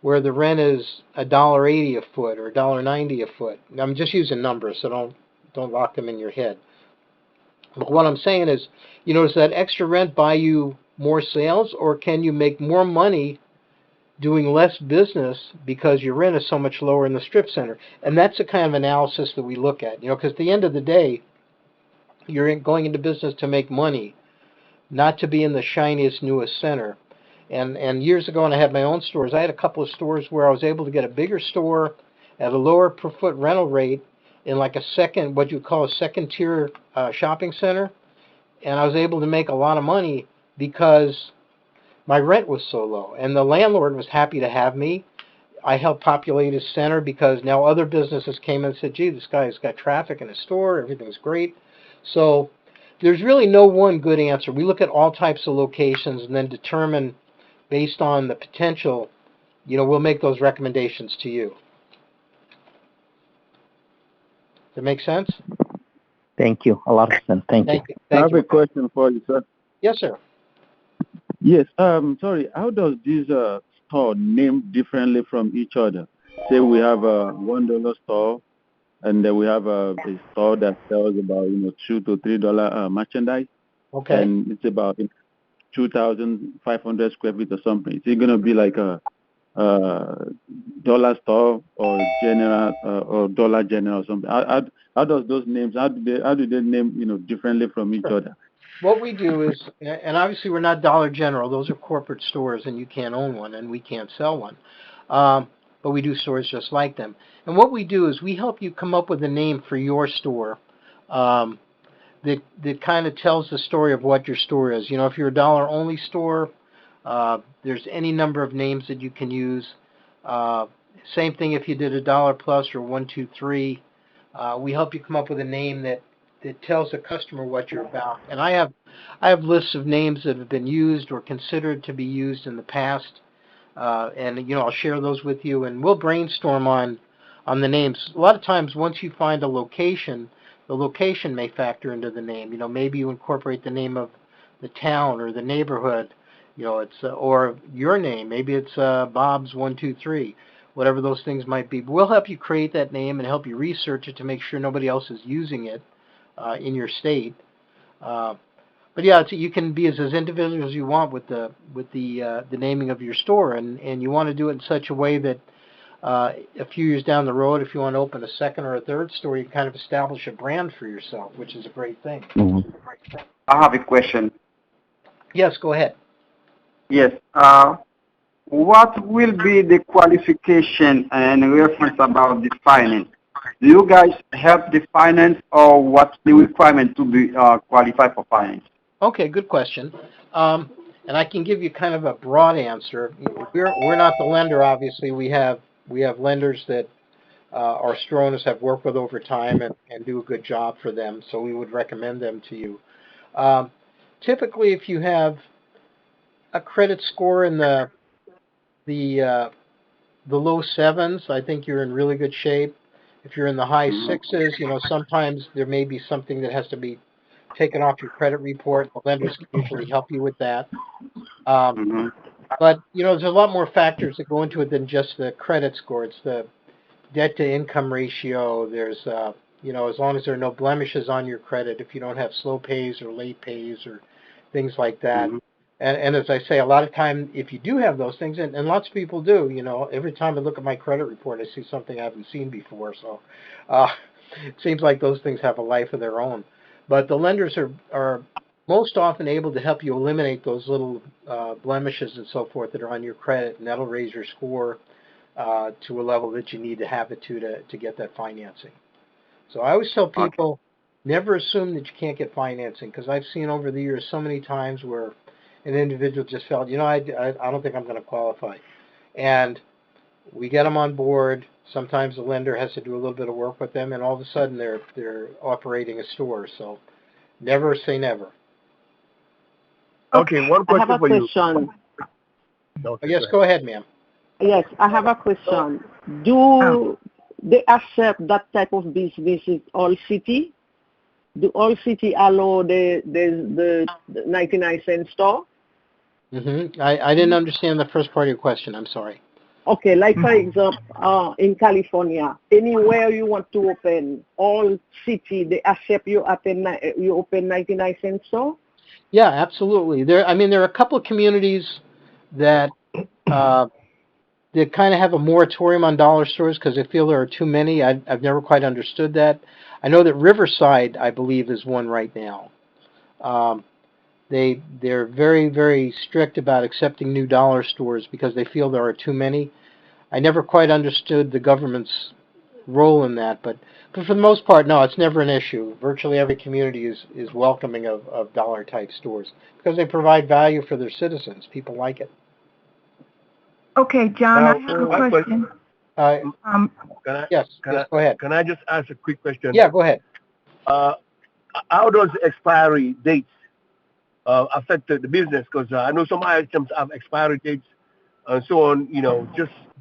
where the rent is $1.80 a foot or $1.90 a foot. I'm just using numbers, so don't lock them in your head. But what I'm saying is, does that extra rent buy you more sales, or can you make more money doing less business because your rent is so much lower in the strip center? And that's the kind of analysis that we look at, because at the end of the day, you're going into business to make money, not to be in the shiniest, newest center. And years ago when I had my own stores, I had a couple of stores where I was able to get a bigger store at a lower per foot rental rate in like what you call a second tier shopping center. And I was able to make a lot of money because my rent was so low. And the landlord was happy to have me. I helped populate his center because now other businesses came and said, gee, this guy's got traffic in his store, everything's great. So there's really no one good answer. We look at all types of locations and then determine, based on the potential, we'll make those recommendations to you. Does that make sense? Thank you. A lot of sense. Thank you. I have a question for you, sir. Yes, sir. Yes. Sorry. How does this store name differently from each other? Say we have a $1 store, and then we have a store that sells about $2 to $3 merchandise. Okay. And it's about 2,500 square feet or something. Is it going to be like a dollar store or general or dollar general or something? How does those names? How do they name differently from each other? What we do is, and obviously we're not Dollar General; those are corporate stores, and you can't own one, and we can't sell one. But we do stores just like them. And what we do is we help you come up with a name for your store that kind of tells the story of what your store is. If you're a dollar only store, there's any number of names that you can use. Same thing if you did a dollar plus or 1, 2, 3. We help you come up with a name that tells the customer what you're about. And I have lists of names that have been used or considered to be used in the past, and I'll share those with you, and we'll brainstorm on the names. A lot of times, once you find a location, the location may factor into the name. Maybe you incorporate the name of the town or the neighborhood. It's or your name. Maybe it's Bob's 1, 2, 3. Whatever those things might be. But we'll help you create that name and help you research it to make sure nobody else is using it in your state. But yeah, you can be as individual as you want with the naming of your store, and you want to do it in such a way that a few years down the road, if you want to open a second or a third store, you kind of establish a brand for yourself, which is a great thing. Mm-hmm. I have a question. Yes, go ahead. Yes. What will be the qualification and reference about the finance? Do you guys help the finance, or what's the requirement to be qualified for finance? Okay, good question. And I can give you kind of a broad answer. We're not the lender, obviously. We have lenders that our store owners have worked with over time and do a good job for them, so we would recommend them to you. Typically, if you have a credit score in the low 7s, I think you're in really good shape. If you're in the high 6s, sometimes there may be something that has to be taken off your credit report. The lenders can usually help you with that. But, there's a lot more factors that go into it than just the credit score. It's the debt to income ratio. There's, as long as there are no blemishes on your credit, if you don't have slow pays or late pays or things like that. Mhm. And as I say, a lot of time, if you do have those things, and lots of people do, every time I look at my credit report, I see something I haven't seen before. So it seems like those things have a life of their own. But the lenders are most often able to help you eliminate those little blemishes and so forth that are on your credit, and that'll raise your score to a level that you need to have it to get that financing. So I always tell people, never assume that you can't get financing, because I've seen over the years so many times where an individual just felt, I don't think I'm going to qualify. And we get them on board. Sometimes the lender has to do a little bit of work with them, and all of a sudden they're operating a store. So never say never. Okay, one I have question a for you. question. Okay, Yes, go ahead, ma'am. Yes, I have a question. Do they accept that type of business in all city? Do all city allow the 99-cent store? I didn't understand the first part of your question. I'm sorry. Okay, like for example, in California, anywhere you want to open, all city, they accept you open 99-cent store? Yeah, absolutely. There are a couple of communities that they kind of have a moratorium on dollar stores because they feel there are too many. I've never quite understood that. I know that Riverside, I believe, is one right now. They're very, very strict about accepting new dollar stores because they feel there are too many. I never quite understood the government's role in that, but for the most part, no, it's never an issue. Virtually every community is welcoming of dollar type stores because they provide value for their citizens. People like it. Okay, John, Now, I have a question. Yes, go ahead. Can I just ask a quick question? Yeah, go ahead. How does expiry dates affect the business? Because I know some items have expiry dates and so on.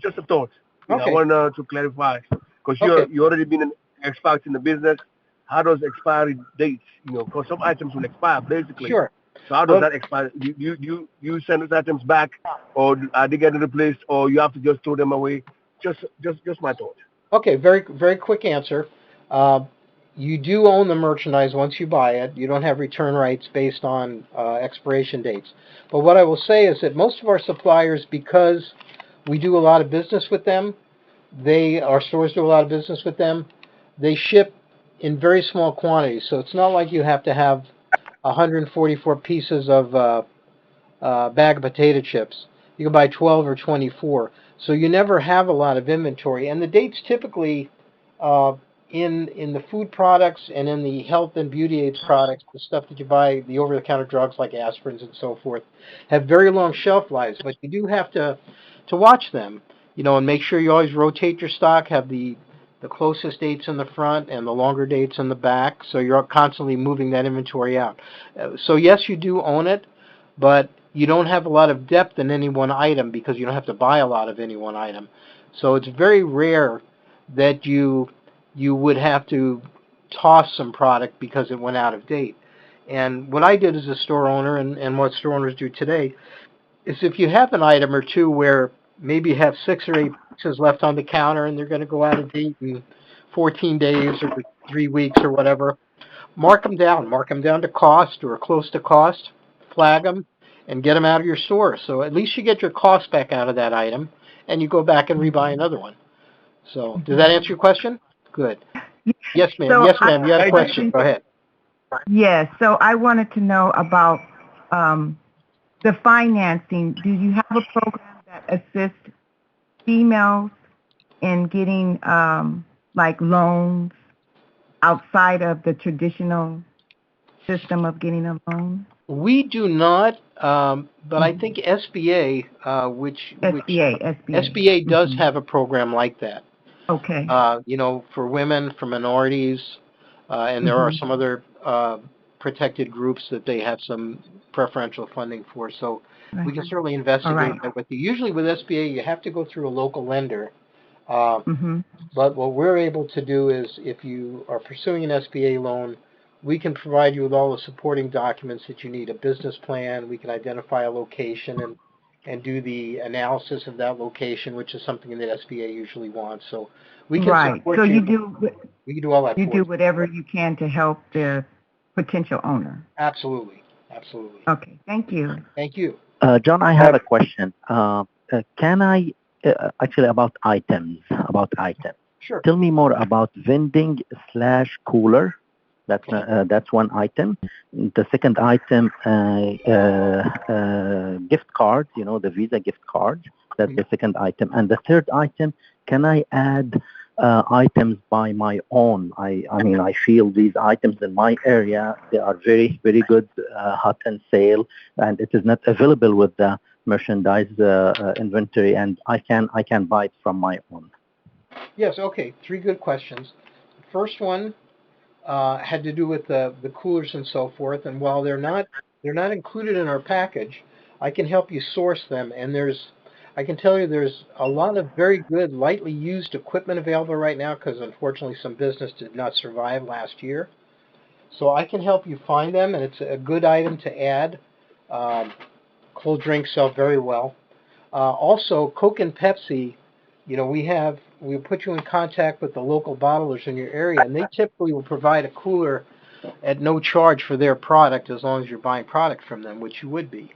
Just a thought. Okay. I want to clarify because you already been an expert in the business. How does expiry dates? Because some items will expire basically. Sure. So how does that expire? You send those items back, or are they getting replaced, or you have to just throw them away? Just my thought. Okay, very, very quick answer. You do own the merchandise once you buy it. You don't have return rights based on expiration dates. But what I will say is that most of our suppliers, because we do a lot of business with them, our stores do a lot of business with them, they ship in very small quantities. So it's not like you have to have 144 pieces of bag of potato chips. You can buy 12 or 24. So you never have a lot of inventory. And the dates typically in the food products and in the health and beauty aids products, the stuff that you buy, the over-the-counter drugs like aspirins and so forth, have very long shelf lives. But you do have to watch them, and make sure you always rotate your stock, have the closest dates in the front and the longer dates in the back, so you're constantly moving that inventory out. So yes, you do own it, but you don't have a lot of depth in any one item because you don't have to buy a lot of any one item. So it's very rare that you would have to toss some product because it went out of date. And what I did as a store owner, and what store owners do today, is if you have an item or two where maybe you have 6 or 8 pieces left on the counter and they're going to go out of date in 14 days or 3 weeks or whatever, mark them down. Mark them down to cost or close to cost, flag them, and get them out of your store. So at least you get your cost back out of that item, and you go back and rebuy another one. So does that answer your question? Good. Yes, ma'am. So Yes, ma'am. You had a question. Go ahead. Yes. So I wanted to know about the financing. Do you have a program that assists females in getting like loans outside of the traditional system of getting a loan? We do not, but I think SBA, SBA does have a program like that. Okay. For women, for minorities, and there are some other protected groups that they have some preferential funding for. So we can certainly investigate that with you. Usually with SBA, you have to go through a local lender. But what we're able to do is, if you are pursuing an SBA loan, we can provide you with all the supporting documents that you need, a business plan. We can identify a location, and do the analysis of that location, which is something that SBA usually wants. So we can Right. support So you. We can do all that you for do you. whatever you can to help the potential owner. Absolutely. Absolutely. Okay. Thank you. Thank you. John, I have a question. Can I actually about items? Sure. Tell me more about vending slash cooler. That's one item. The second item, gift cards. You know, the Visa gift cards. That's the second item. And the third item, can I add items by my own? I mean, I feel these items in my area, they are very, very good, hot and sale, and it is not available with the merchandise inventory, and I can buy it from my own. Yes. Okay. 3 good questions. First one had to do with the coolers and so forth. And while they're not included in our package, I can help you source them. And I can tell you there's a lot of very good lightly used equipment available right now because unfortunately some business did not survive last year. So I can help you find them, and it's a good item to add. Cold drinks sell very well. Also, Coke and Pepsi, you know, we'll put you in contact with the local bottlers in your area, and they typically will provide a cooler at no charge for their product as long as you're buying product from them, which you would be.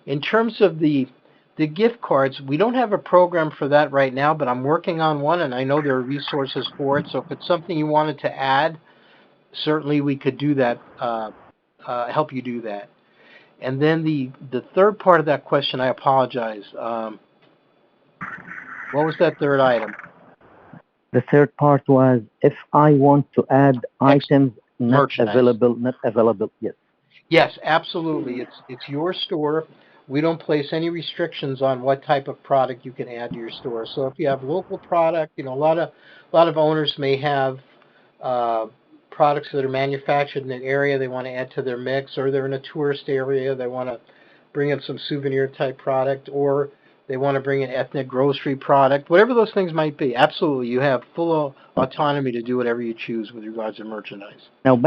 In terms of the gift cards, we don't have a program for that right now, but I'm working on one, and I know there are resources for it. So if it's something you wanted to add, certainly we could do that, help you do that. And then the third part of that question, I apologize. What was that third item? The third part was if I want to add items not available, yes. Yes, absolutely. It's your store. We don't place any restrictions on what type of product you can add to your store. So if you have local product, you know, a lot of owners may have products that are manufactured in an area they want to add to their mix, or they're in a tourist area, they want to bring in some souvenir type product, or they want to bring in ethnic grocery product, whatever those things might be. Absolutely, you have full autonomy to do whatever you choose with regards to merchandise. Now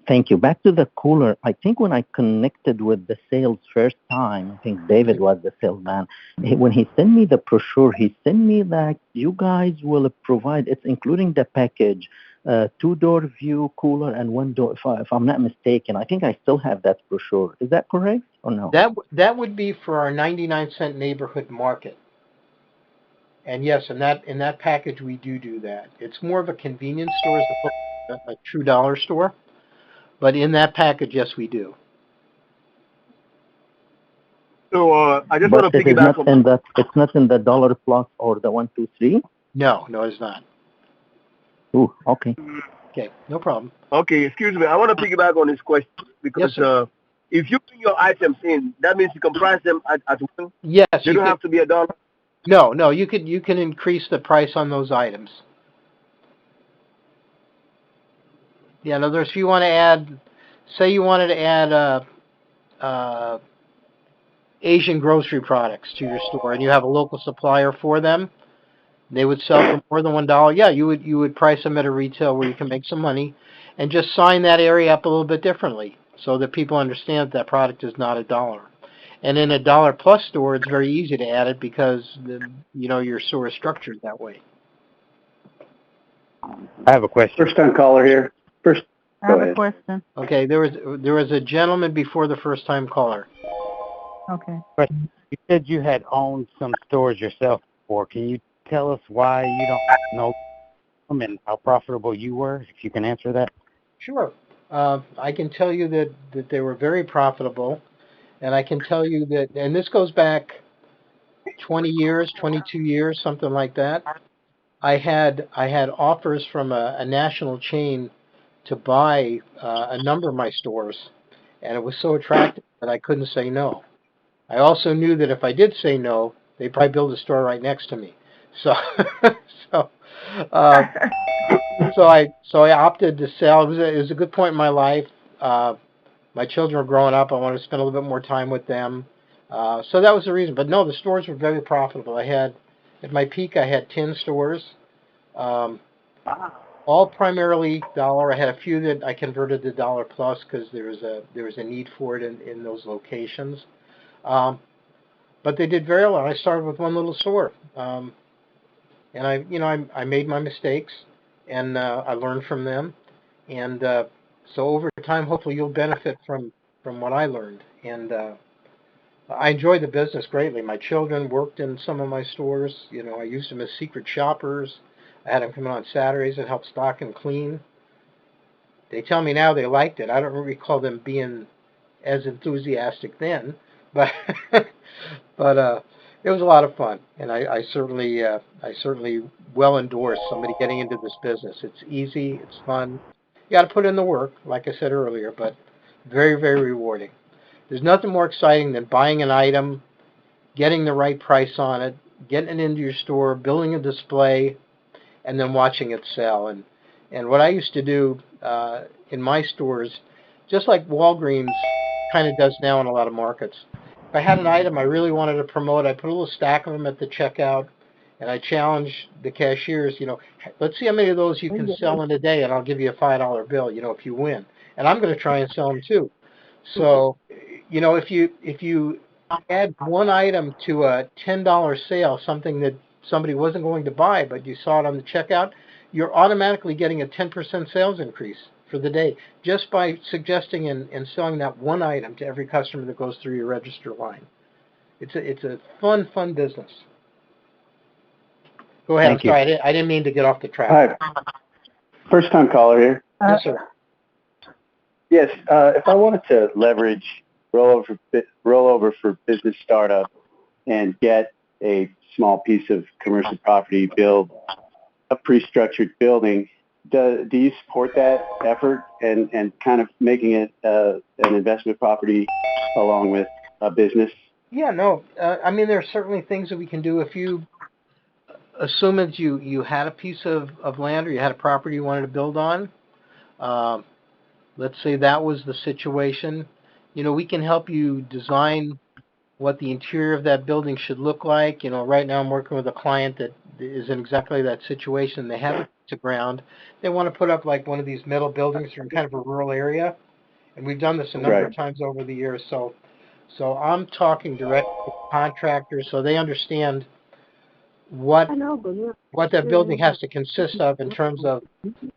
thank you. Back to the cooler. I think when I connected with the sales first time, I think David was the salesman. When he sent me the brochure, he sent me that you guys will provide, it's including the package, 2-door view cooler and 1-door, if I'm not mistaken. I think I still have that brochure. Is that correct or no? That would be for our 99-cent neighborhood market. And yes, in that package we do that. It's more of a convenience store as opposed to a true dollar store. But in that package, yes, we do. So I just want to piggyback on that. It's not in the dollar plus or the 1, 2, 3. No, it's not. Ooh, okay. Okay, no problem. Okay, excuse me. I want to piggyback on this question because if you bring your items in, that means you can price them at will. Yes, they don't have to be $1. No, you can increase the price on those items. Yeah, in other words, if you want to add, say you wanted to add Asian grocery products to your store, and you have a local supplier for them, they would sell for more than $1. Yeah, you would price them at a retail where you can make some money, and just sign that area up a little bit differently so that people understand that product is not $1. And in a dollar plus store, it's very easy to add it because your store is structured that way. I have a question. First time caller here. I have a question. Okay, there was a gentleman before the first time caller. Okay. You said you had owned some stores yourself before. Can you tell us why you don't know them and how profitable you were, if you can answer that? Sure. I can tell you that they were very profitable, and I can tell you that, and this goes back 20 years, 22 years, something like that. I had offers from a national chain to buy a number of my stores, and it was so attractive that I couldn't say no. I also knew that if I did say no, they'd probably build a store right next to me. So I opted to sell. It was a good point in my life. My children were growing up. I wanted to spend a little bit more time with them. So that was the reason. But no, the stores were very profitable. At my peak, I had 10 stores, all primarily dollar. I had a few that I converted to dollar plus because there was a need for it in those locations. But they did very well. I started with one little store, and I made my mistakes, and I learned from them, and so over time, hopefully, you'll benefit from what I learned, and I enjoyed the business greatly. My children worked in some of my stores. I used them as secret shoppers. I had them come in on Saturdays and help stock and clean. They tell me now they liked it. I don't recall them being as enthusiastic then, but but it was a lot of fun, and I certainly well endorse somebody getting into this business. It's easy, it's fun. You got to put in the work, like I said earlier, but very, very rewarding. There's nothing more exciting than buying an item, getting the right price on it, getting it into your store, building a display, and then watching it sell. And what I used to do in my stores, just like Walgreens kind of does now in a lot of markets, if I had an item I really wanted to promote, I put a little stack of them at the checkout, and I challenge the cashiers, let's see how many of those you can sell in a day, and I'll give you a $5 bill, if you win. And I'm going to try and sell them too. So, if you add one item to a $10 sale, something that somebody wasn't going to buy, but you saw it on the checkout, you're automatically getting a 10% sales increase for the day just by suggesting and selling that one item to every customer that goes through your register line. It's a fun business. Go ahead. Thank you. Sorry, I didn't mean to get off the track. Hi. First time caller here. Yes, sir. Yes, if I wanted to leverage rollover for business startup and get a small piece of commercial property, build a pre-structured building, do you support that effort and kind of making it an investment property along with a business? Yeah, no. I mean, there are certainly things that we can do. If you assume that you had a piece of land or you had a property you wanted to build on, let's say that was the situation, we can help you design what the interior of that building should look like. Right now I'm working with a client that is in exactly that situation. They have it to ground. They want to put up like one of these metal buildings in kind of a rural area, and we've done this a number of times over the years. So I'm talking directly with contractors so they understand what that building has to consist of in terms of,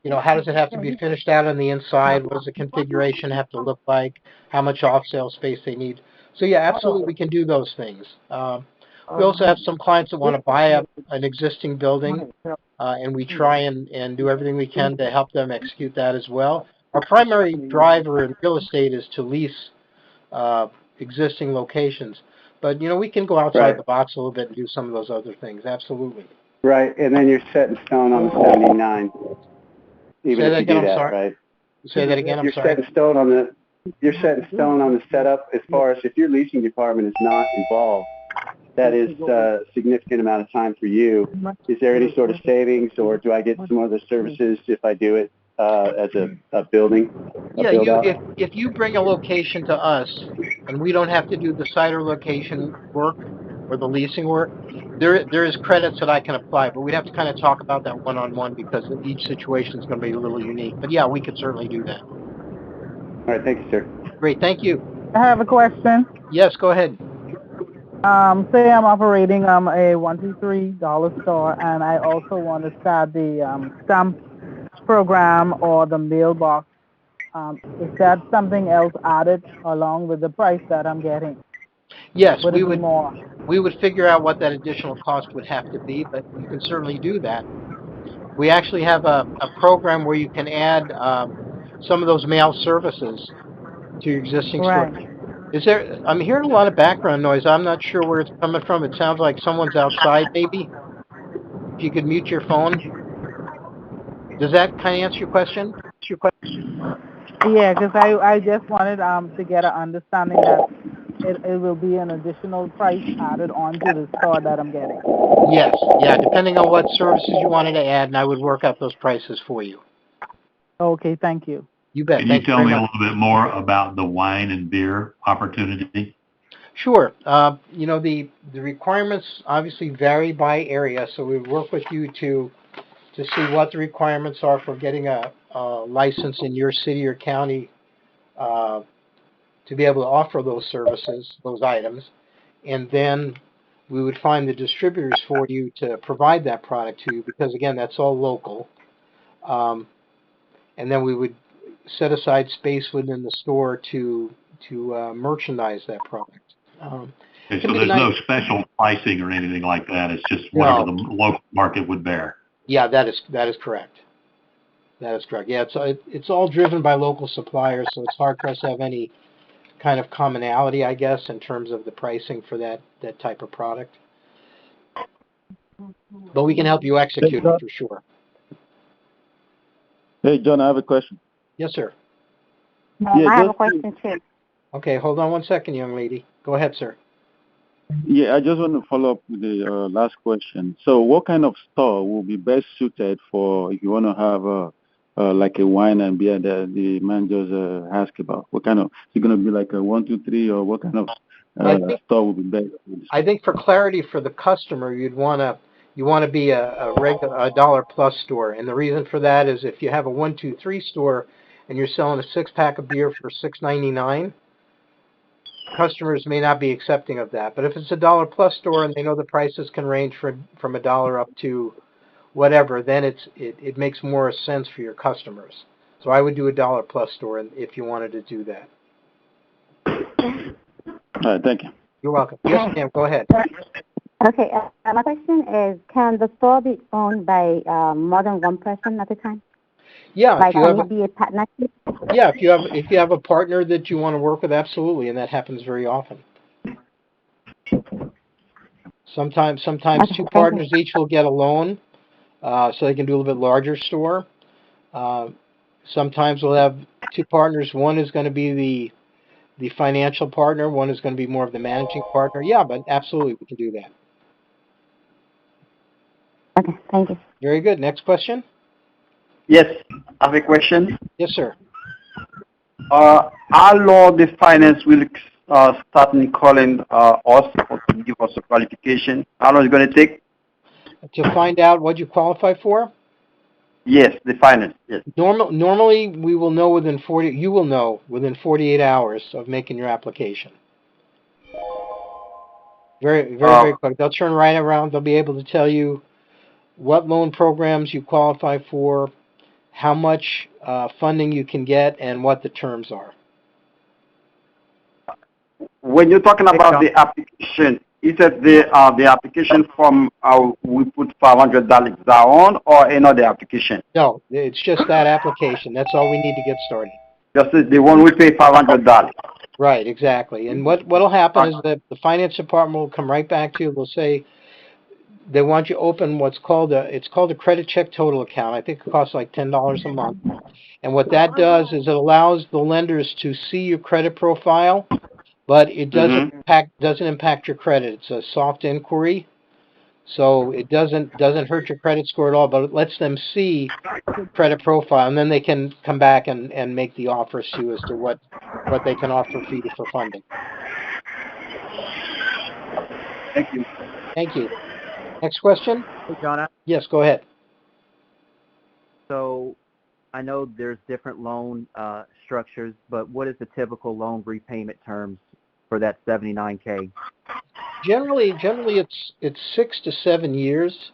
how does it have to be finished out on the inside? What does the configuration have to look like? How much off-sale space they need? So yeah, absolutely, we can do those things. We also have some clients that want to buy up an existing building, and we try and do everything we can to help them execute that as well. Our primary driver in real estate is to lease existing locations. But, we can go outside the box a little bit and do some of those other things. Absolutely. Right, and then you're set in stone on the 79. Even if you do that, right? Say that again, I'm sorry. You're set in stone on the setup as far as if your leasing department is not involved. That is a significant amount of time for you. Is there any sort of savings, or do I get some other services if I do it as a building? Yeah, if you bring a location to us and we don't have to do the site or location work or the leasing work, there is credits that I can apply, but we'd have to kind of talk about that one-on-one because each situation is going to be a little unique. But yeah, we could certainly do that. All right, thank you, sir. Great, thank you. I have a question. Yes, go ahead. Say I'm operating a $1-3 store, and I also want to start the stamp program or the mailbox. Is that something else added along with the price that I'm getting? Yes, we would figure out what that additional cost would have to be, but you can certainly do that. We actually have a program where you can add some of those mail services to your existing store. I'm hearing a lot of background noise. I'm not sure where it's coming from. It sounds like someone's outside, maybe. If you could mute your phone. Does that kind of answer your question? Yeah, because I just wanted to get an understanding that it will be an additional price added onto the store that I'm getting. Yes, yeah, depending on what services you wanted to add, and I would work out those prices for you. Okay, thank you. You bet. Can you tell me a little bit more about the wine and beer opportunity? Sure. The requirements obviously vary by area, so we work with you to see what the requirements are for getting a license in your city or county to be able to offer those services, those items, and then we would find the distributors for you to provide that product to you because, again, that's all local. And then we would set aside space within the store to merchandise that product. Okay, so there's no special pricing or anything like that. It's just whatever the local market would bear. Yeah, that is correct. That is correct. Yeah, it's all driven by local suppliers, so it's hard for us to have any kind of commonality, I guess, in terms of the pricing for that type of product. But we can help you execute it for sure. Hey, John, I have a question. Yes, sir. I have a question too. Okay, hold on one second, young lady. Go ahead, sir. Yeah, I just want to follow up with the last question. So what kind of store will be best suited for if you want to have like a wine and beer that the man just asked about? What kind of, is it going to be like a 1, 2, 3, or what kind of store will be best? I think for clarity for the customer, you want to be a regular dollar plus store, and the reason for that is if you have a 1, 2, 3 store and you're selling a 6-pack of beer for $6.99, customers may not be accepting of that. But if it's a dollar plus store and they know the prices can range from $1 up to whatever, then it makes more sense for your customers. So I would do a dollar plus store if you wanted to do that. All right, thank you. You're welcome. Yes, ma'am. Go ahead. Okay. My question is, can the store be owned by more than one person at a time? Yeah. Like, can it be a partnership? Yeah. If you have a partner that you want to work with, absolutely, and that happens very often. Sometimes Okay, two partners each will get a loan, so they can do a little bit larger store. Sometimes we'll have two partners. One is going to be the financial partner. One is going to be more of the managing partner. Yeah, but absolutely, we can do that. Okay, thank you. Very good. Next question. Yes, I have a question. Yes, sir. How long the finance will start calling us to give us a qualification? How long is it going to take? To find out what you qualify for? Yes, the finance. Yes. Normally, we will know within 48 hours of making your application. Very quick. They'll turn right around. They'll be able to tell you what loan programs you qualify for, how much funding you can get, and what the terms are. When you're talking about the application, is it the application form we put $500 down or another application? No, it's just that application. That's all we need to get started. Just the one we pay $500. Right, exactly. And what'll happen is that the finance department will come right back to you. They'll say they want you to open what's called a credit check total account. I think it costs like $10 a month. And what that does is it allows the lenders to see your credit profile, but it doesn't impact your credit. It's a soft inquiry, so it doesn't hurt your credit score at all. But it lets them see your credit profile, and then they can come back and make the offers to you as to what they can offer for you for funding. Thank you. Thank you. Next question. Hey, John. Yes, go ahead. So I know there's different loan structures, but what is the typical loan repayment terms for that $79K? Generally, it's 6 to 7 years,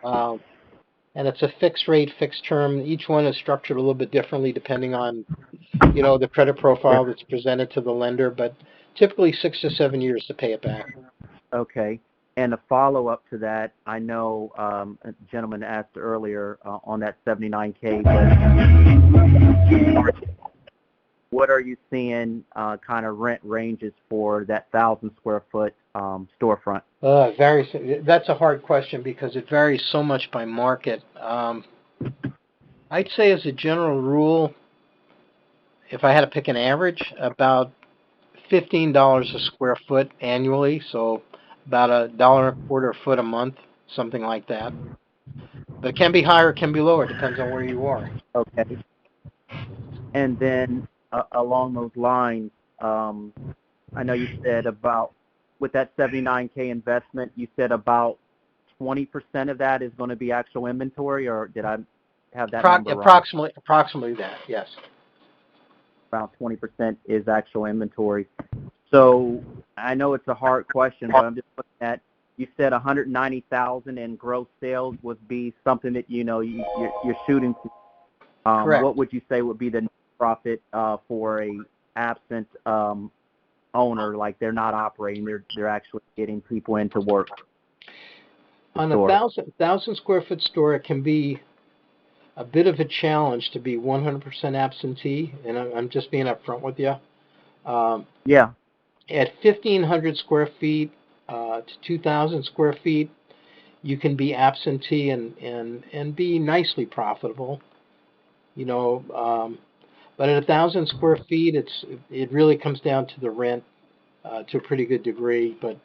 and it's a fixed rate, fixed term. Each one is structured a little bit differently depending on, the credit profile that's presented to the lender. But typically 6 to 7 years to pay it back. Okay. And a follow-up to that, I know a gentleman asked earlier on that $79K, but what are you seeing kind of rent ranges for that 1,000 square foot storefront? That's a hard question because it varies so much by market. I'd say as a general rule, if I had to pick an average, about $15 a square foot annually, so about $1.25 a foot a month, something like that. But it can be higher, it can be lower, it depends on where you are. Okay. And then along those lines, I know you said about, with that $79K investment, you said about 20% of that is going to be actual inventory, or did I have that number wrong? Approximately that, yes. about 20% is actual inventory. So I know it's a hard question, but I'm just looking at, you said 190,000 in gross sales would be something that, you know, you're shooting to. Correct. What would you say would be the net profit for a absent owner, like they're not operating, they're actually getting people into work? On a 1,000 square foot store, it can be a bit of a challenge to be 100% absentee, and I'm just being upfront with you. Yeah. At 1,500 square feet to 2,000 square feet, you can be absentee and be nicely profitable. You know, but at 1,000 square feet, it really comes down to the rent to a pretty good degree. But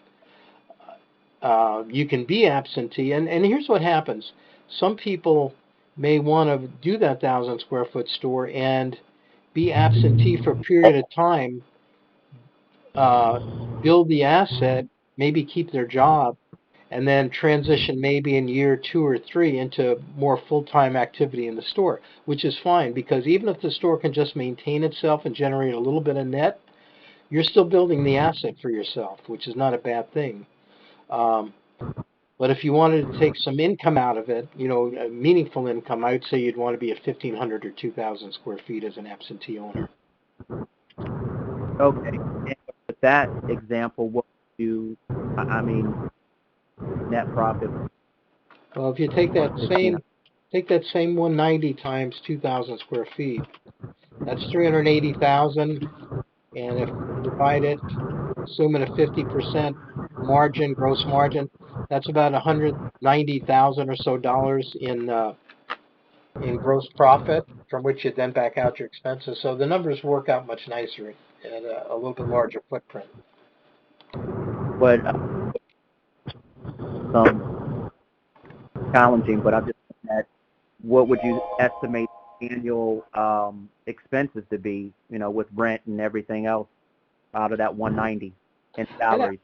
you can be absentee, and here's what happens: some people may want to do that 1,000 square foot store and be absentee for a period of time, build the asset, maybe keep their job, and then transition maybe in year 2 or 3 into more full-time activity in the store, which is fine, because even if the store can just maintain itself and generate a little bit of net, you're still building the asset for yourself, which is not a bad thing. But if you wanted to take some income out of it, you know, a meaningful income, I would say you'd want to be at 1,500 or 2,000 square feet as an absentee owner. Okay. And with that example, what would you, I mean, net profit? Well, if you take that same 190 times 2,000 square feet, that's 380,000, and if you divide it, assuming a 50% margin, gross margin, that's about 190,000 or so dollars in gross profit, from which you then back out your expenses. So the numbers work out much nicer at a little bit larger footprint. But some challenging, but I'm just looking at what would you estimate annual expenses to be, you know, with rent and everything else out of that 190 and salaries?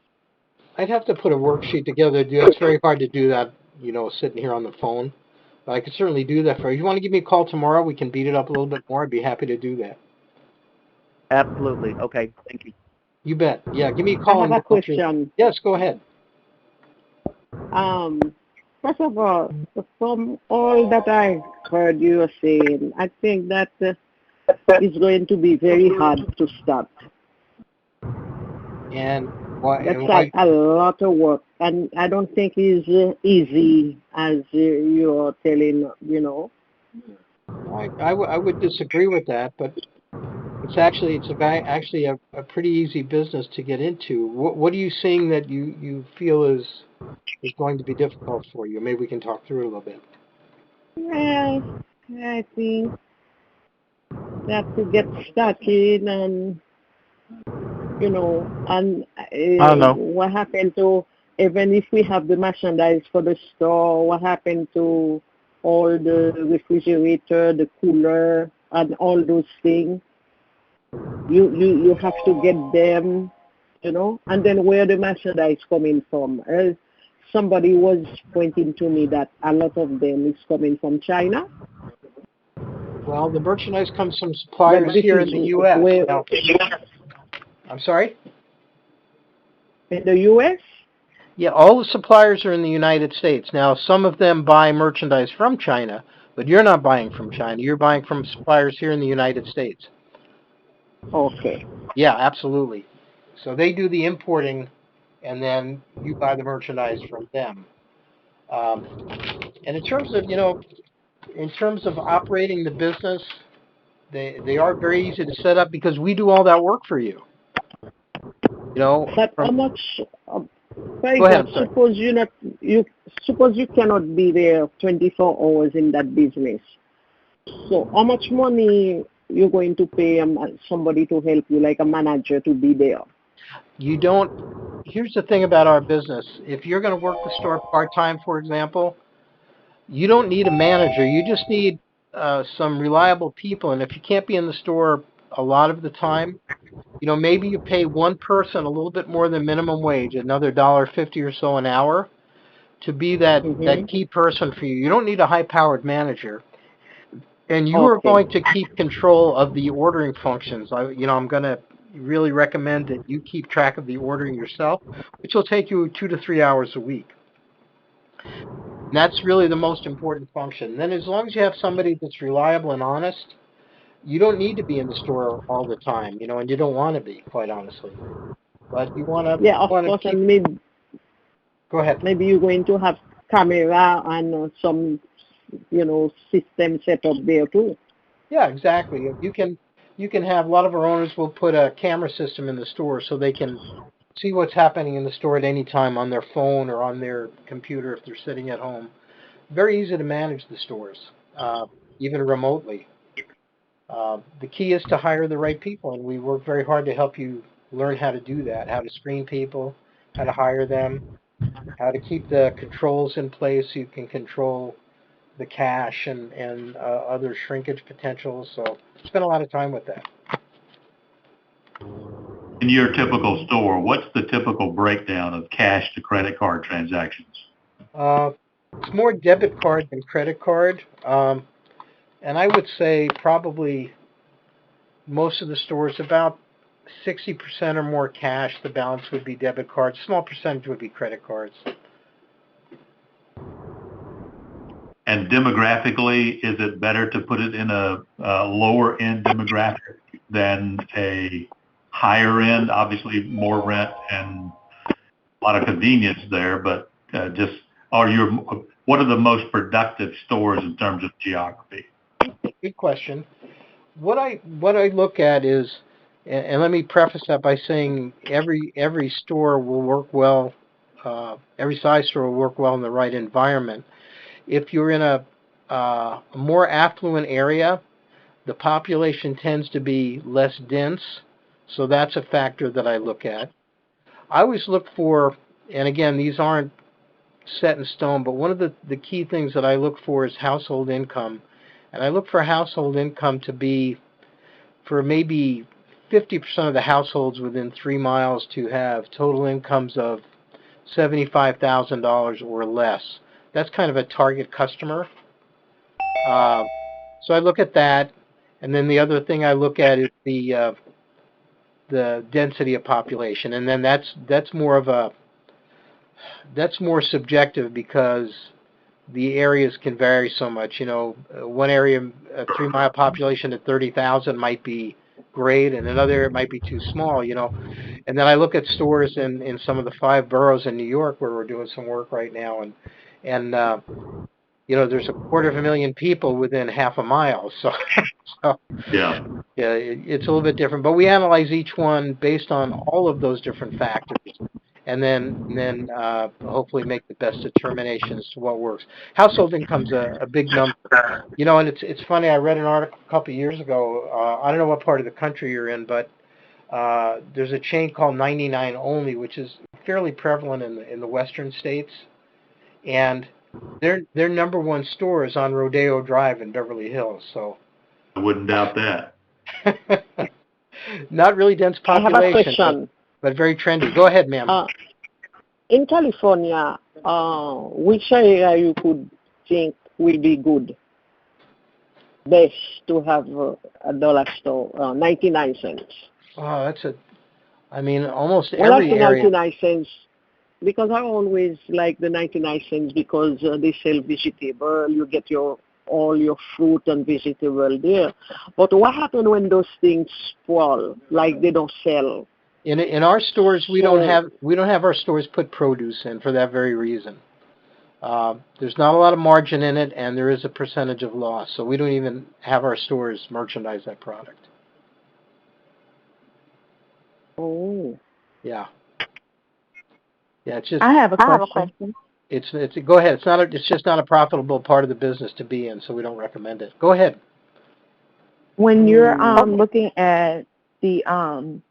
I'd have to put a worksheet together. It's very hard to do that, you know, sitting here on the phone. But I could certainly do that for you. If you want to give me a call tomorrow, we can beat it up a little bit more. I'd be happy to do that. Absolutely. Okay. Thank you. You bet. Yeah, give me a call. I have a question. Yes, go ahead. First of all, from all that I heard you saying, I think that it's going to be very hard to start. And why? That's like a lot of work, and I don't think it's easy as you're telling, you know. I would disagree with that, but it's actually a pretty easy business to get into. What are you seeing that you feel is going to be difficult for you? Maybe we can talk through it a little bit. Well, I think that to get started and, you know, and I don't know. what happened to, even if we have the merchandise for the store, what happened to all the refrigerator, the cooler, and all those things? You have to get them, you know, and then where the merchandise coming from? Somebody was pointing to me that a lot of them is coming from China. Well, the merchandise comes from suppliers here in the U.S. Now, I'm sorry? In the U.S.? Yeah, all the suppliers are in the United States. Now, some of them buy merchandise from China, but you're not buying from China. You're buying from suppliers here in the United States. Okay. Yeah, absolutely. So they do the importing, and then you buy the merchandise from them. And in terms of, you know, in terms of operating the business, they are very easy to set up because we do all that work for you. You know. But how much? For Go ahead. example, suppose you cannot be there 24 hours in that business. So how much money you're going to pay somebody to help you, like a manager, to be there? You don't. Here's the thing about our business. If you're going to work the store part-time, for example, you don't need a manager. You just need some reliable people. And if you can't be in the store a lot of the time, you know, maybe you pay one person a little bit more than minimum wage, another $1.50 or so an hour, to be that key person for you. You don't need a high-powered manager. And you are going to keep control of the ordering functions. I'm going to really recommend that you keep track of the ordering yourself, which will take you 2 to 3 hours a week. And that's really the most important function. Then as long as you have somebody that's reliable and honest, you don't need to be in the store all the time, and you don't want to be, quite honestly. But you want to Yeah, of course, keep... and maybe, Go ahead. Maybe you're going to have camera and some, system set up there too. Yeah, exactly. You can have, a lot of our owners will put a camera system in the store so they can see what's happening in the store at any time on their phone or on their computer if they're sitting at home. Very easy to manage the stores, even remotely. The key is to hire the right people, and we work very hard to help you learn how to do that, how to screen people, how to hire them, how to keep the controls in place so you can control the cash and other shrinkage potentials. So spend a lot of time with that. In your typical store, what's the typical breakdown of cash to credit card transactions? It's more debit card than credit card. And I would say probably most of the stores, about 60% or more cash. The balance would be debit cards. Small percentage would be credit cards. And demographically, is it better to put it in a lower end demographic than a higher end? Obviously, more rent and a lot of convenience there, but what are the most productive stores in terms of geography? Good question. What I look at is, and let me preface that by saying every store will work well. Every size store will work well in the right environment. If you're in a more affluent area, the population tends to be less dense, so that's a factor that I look at. I always look for, and again, these aren't set in stone, but one of the key things that I look for is household income. And I look for household income to be, for maybe 50% of the households within 3 miles, to have total incomes of $75,000 or less. That's kind of a target customer. So I look at that, and then the other thing I look at is the density of population, and then that's more subjective because the areas can vary so much. One area, a 3 mile population at 30,000 might be great, and another area might be too small. And then I look at stores in some of the 5 boroughs in New York where we're doing some work right now, and there's 250,000 people within half a mile, so yeah, it's a little bit different. But we analyze each one based on all of those different factors, and then hopefully make the best determination as to what works. Household income's a big number, and it's funny. I read an article a couple of years ago. I don't know what part of the country you're in, but there's a chain called 99 Only, which is fairly prevalent in the western states, and their number one store is on Rodeo Drive in Beverly Hills. So I wouldn't doubt that. Not really dense population. I have a question. But very trendy. Go ahead, ma'am. In California, which area you could think will be good, best to have a dollar store, 99 cents? Oh, almost Well, every area. 99 cents, because I always like the 99 cents because they sell vegetable. You get all your fruit and vegetable there. But what happens when those things spoil, like they don't sell? In our stores, we don't have our stores put produce in for that very reason. There's not a lot of margin in it, and there is a percentage of loss, so we don't even have our stores merchandise that product. Oh. Yeah. Yeah, it's just. I have a question. It's go ahead. It's just not a profitable part of the business to be in, so we don't recommend it. Go ahead. When you're looking at the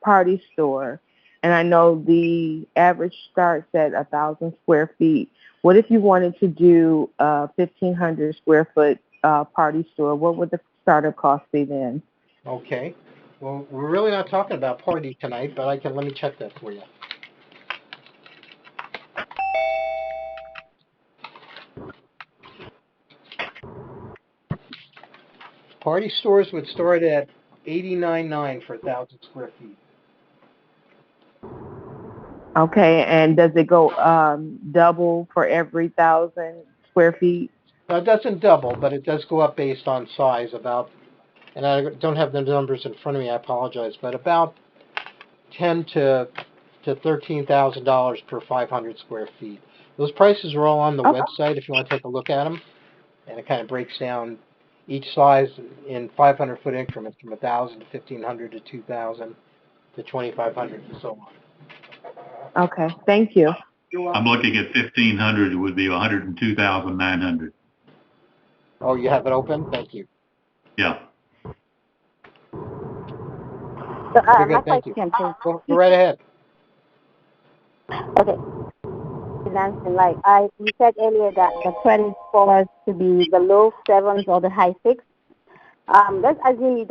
party store, and I know the average starts at 1,000 square feet. What if you wanted to do a 1,500 square foot party store? What would the startup cost be then? Okay. Well, we're really not talking about party tonight, but let me check that for you. Party stores would start at $89.9 for 1,000 square feet. Okay, and does it go double for every 1,000 square feet? Now, it doesn't double, but it does go up based on size about, and I don't have the numbers in front of me, I apologize, but about $10,000 to $13,000 per 500 square feet. Those prices are all on the website if you want to take a look at them, and it kind of breaks down each size in 500-foot increments from 1,000 to 1,500 to 2,000 to 2,500 and so on. Okay, thank you. I'm looking at 1,500. It would be 102,900. Oh, you have it open? Thank you. Yeah. So, Very my good, thank you. question, please. Go right ahead. Okay. Financing, like you said earlier that the credit scores to be the low 7s or the high 6. Let's assume you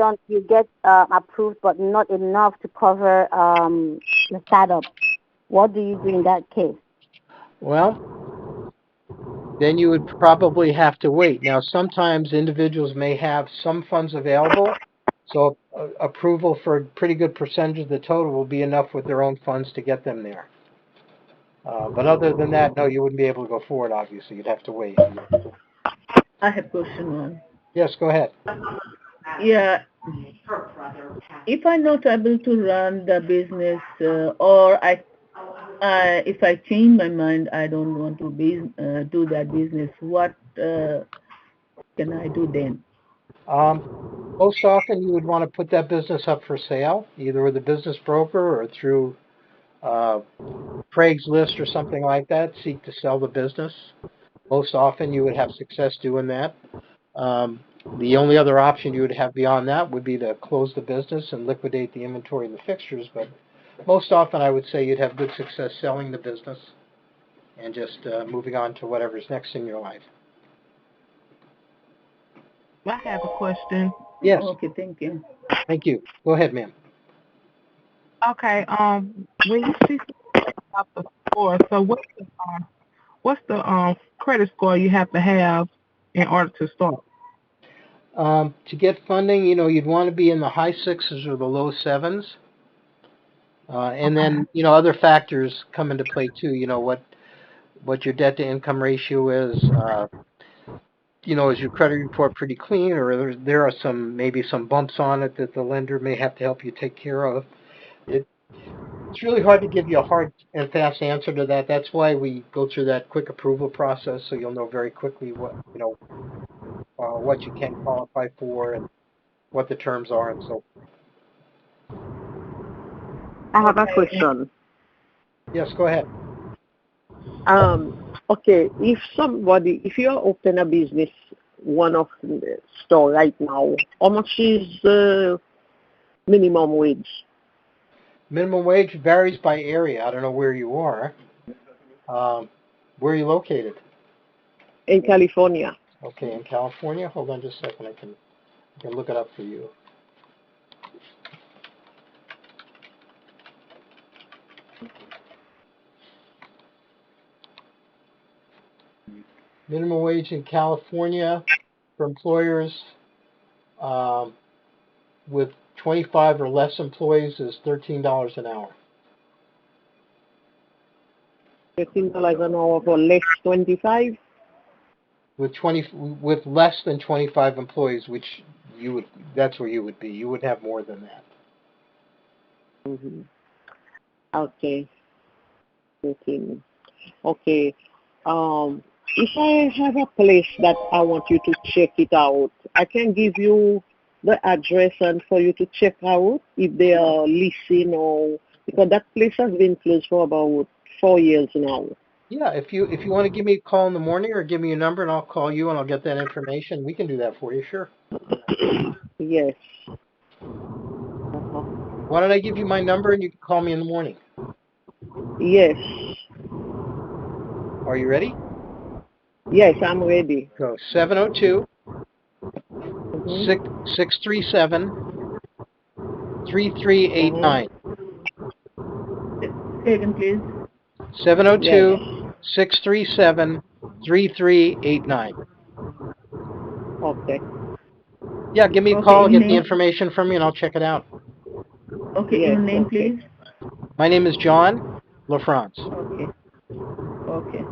get approved, but not enough to cover the startup. What do you do in that case? Well, then you would probably have to wait. Now, sometimes individuals may have some funds available, so approval for a pretty good percentage of the total will be enough with their own funds to get them there. But other than that, no, you wouldn't be able to go forward, obviously. You'd have to wait. I have question one. Yes, go ahead. Yeah. If I'm not able to run the business, or if I change my mind, I don't want to do that business, what can I do then? Most often you would want to put that business up for sale, either with a business broker or through Craigslist or something like that, seek to sell the business. Most often you would have success doing that. The only other option you would have beyond that would be to close the business and liquidate the inventory and the fixtures, but most often I would say you'd have good success selling the business and just moving on to whatever's next in your life. I have a question. Yes. Okay, thank you. Thank you. Go ahead, ma'am. Okay, when you see about the score, so what's the credit score you have to have in order to start? To get funding, you'd want to be in the high 6s or the low 7s. And then, other factors come into play too. What your debt to income ratio is. Is your credit report pretty clean, or there are maybe some bumps on it that the lender may have to help you take care of. It's really hard to give you a hard and fast answer to that. That's why we go through that quick approval process, so you'll know very quickly what you can qualify for and what the terms are and so forth. I have a question. Yes, go ahead. Okay, if you open a business, one of the store right now, how much is the minimum wage? Minimum wage varies by area. I don't know where you are. Where are you located? In California. Okay, in California. Hold on just a second. I can look it up for you. Minimum wage in California for employers with 25 or less employees is $13 an hour. $13 an hour for less 25? With less than 25 employees, which that's where you would be. You would have more than that. Mm-hmm. Okay. Okay. If I have a place that I want you to check it out, I can give you the address and for you to check out if they are leasing or because that place has been closed for about 4 years now. Yeah, if you want to give me a call in the morning or give me a number and I'll call you and I'll get that information, we can do that for you, sure. Yes. Why don't I give you my number and you can call me in the morning? Yes. Are you ready? Yes, I'm ready. Go 702 637 3389. Say again, please. 702-637-3389. Okay. Yeah, give me a Okay, call, your get the name? information from you, and I'll check it out. Okay, Yes, your name, okay. please. My name is John LaFronz. Okay. Okay.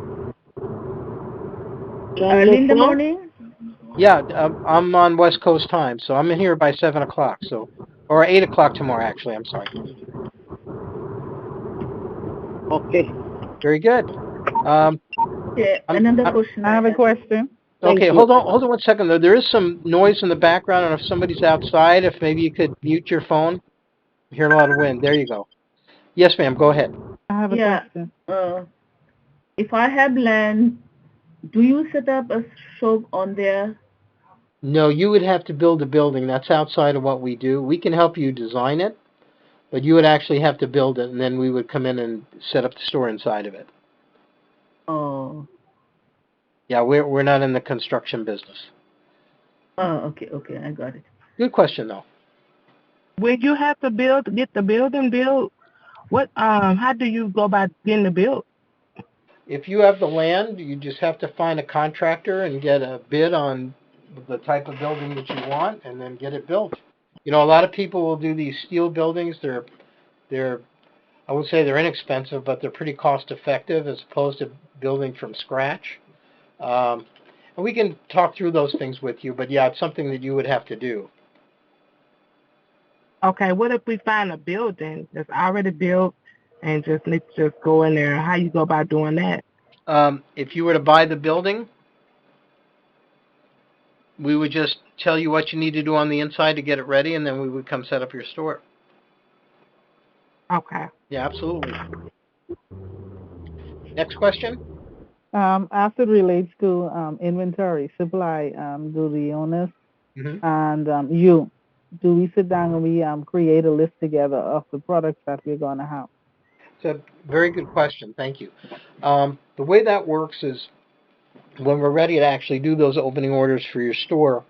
John Early in the LaFrance? morning? Yeah, I'm on West Coast time, so I'm in here by 7 o'clock, or 8 o'clock tomorrow, actually, I'm sorry. Okay. Very good. Yeah, another question I have a question. Okay, Thank hold you. on 1 second, though. There is some noise in the background, and if somebody's outside, if maybe you could mute your phone. I hear a lot of wind. There you go. Yes, ma'am, go ahead. I have a Yeah. question. If I have land, do you set up a shop on there? No, you would have to build a building. That's outside of what we do. We can help you design it, but you would actually have to build it, and then we would come in and set up the store inside of it. Oh. Yeah, we're not in the construction business. Oh, okay, I got it. Good question, though. When you have to get the building built, how do you go about getting the built? If you have the land, you just have to find a contractor and get a bid on the type of building that you want, and then get it built. You know, a lot of people will do these steel buildings. They're I would say they're inexpensive, but they're pretty cost effective as opposed to building from scratch. And we can talk through those things with you, but yeah, it's something that you would have to do. Okay, what if we find a building that's already built and let's just go in there? How you go about doing that? If you were to buy the building, we would just tell you what you need to do on the inside to get it ready, and then we would come set up your store. Okay. Yeah, absolutely. Next question? As it relates to inventory, supply, do the owners and do we sit down and we create a list together of the products that we're going to have? It's a very good question. Thank you. The way that works is when we're ready to actually do those opening orders for your store,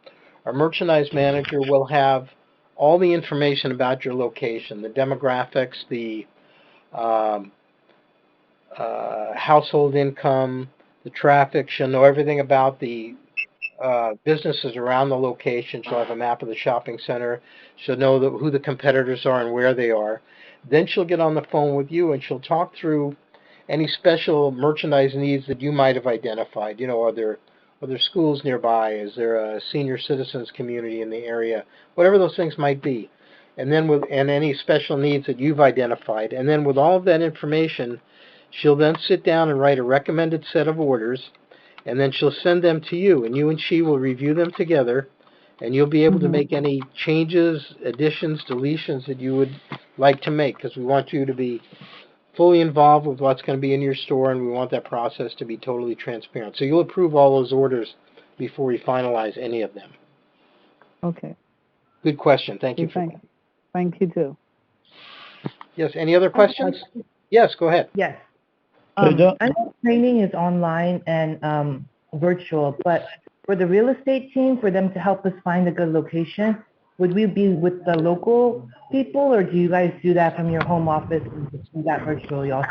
our merchandise manager will have all the information about your location, the demographics, the household income, the traffic. She'll know everything about the businesses around the location. She'll have a map of the shopping center. She'll know who the competitors are and where they are. Then she'll get on the phone with you and she'll talk through any special merchandise needs that you might have identified. You know, are there schools nearby? Is there a senior citizens community in the area? Whatever those things might be. And then and any special needs that you've identified. And then with all of that information, she'll then sit down and write a recommended set of orders, and then she'll send them to you, and you and she will review them together, and you'll be able to make any changes, additions, deletions that you would like to make, because we want you to be fully involved with what's going to be in your store, and we want that process to be totally transparent. So you'll approve all those orders before we finalize any of them. Okay. Good question. Thank you for that. Thank you, too. Yes, any other questions? Yes, go ahead. Yes. I know training is online and virtual, but for the real estate team, for them to help us find a good location, would we be with the local people, or do you guys do that from your home office and just do that virtually also?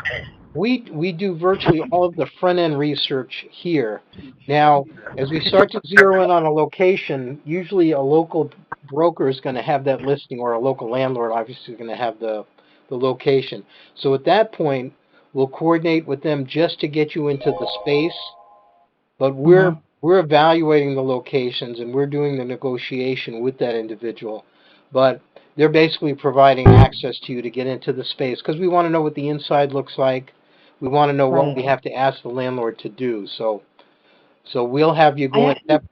We do virtually all of the front-end research here. Now, as we start to zero in on a location, usually a local broker is going to have that listing, or a local landlord obviously is going to have the location. So at that point, we'll coordinate with them just to get you into the space, but we're evaluating the locations and we're doing the negotiation with that individual. But they're basically providing access to you to get into the space, because we want to know what the inside looks like. We want to know what we have to ask the landlord to do. So we'll have you go in. At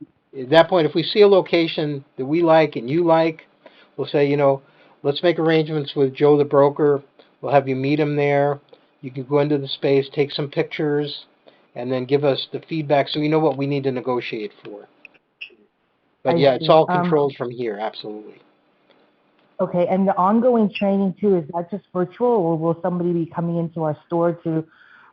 that point, if we see a location that we like and you like, we'll say, you know, let's make arrangements with Joe the broker. We'll have you meet him there. You can go into the space, take some pictures, and then give us the feedback so we know what we need to negotiate for. But yeah, it's all controlled from here, absolutely. Okay, and the ongoing training too, is that just virtual, or will somebody be coming into our store to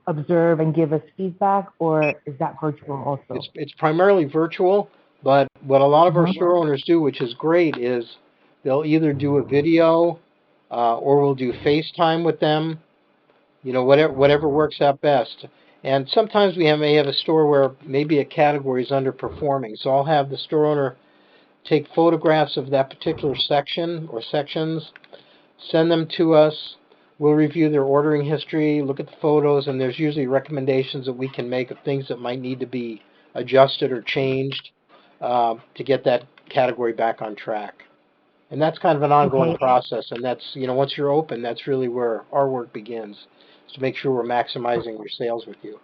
observe and give us feedback, or is that virtual also? It's primarily virtual, but what a lot of our store owners do, which is great, is they'll either do a video or we'll do FaceTime with them. You know, whatever works out best. And sometimes we may have a store where maybe a category is underperforming, so I'll have the store owner take photographs of that particular section or sections, send them to us. We'll review their ordering history, look at the photos, and there's usually recommendations that we can make of things that might need to be adjusted or changed to get that category back on track. And that's kind of an ongoing process, and that's, once you're open, that's really where our work begins, is to make sure we're maximizing your sales with you.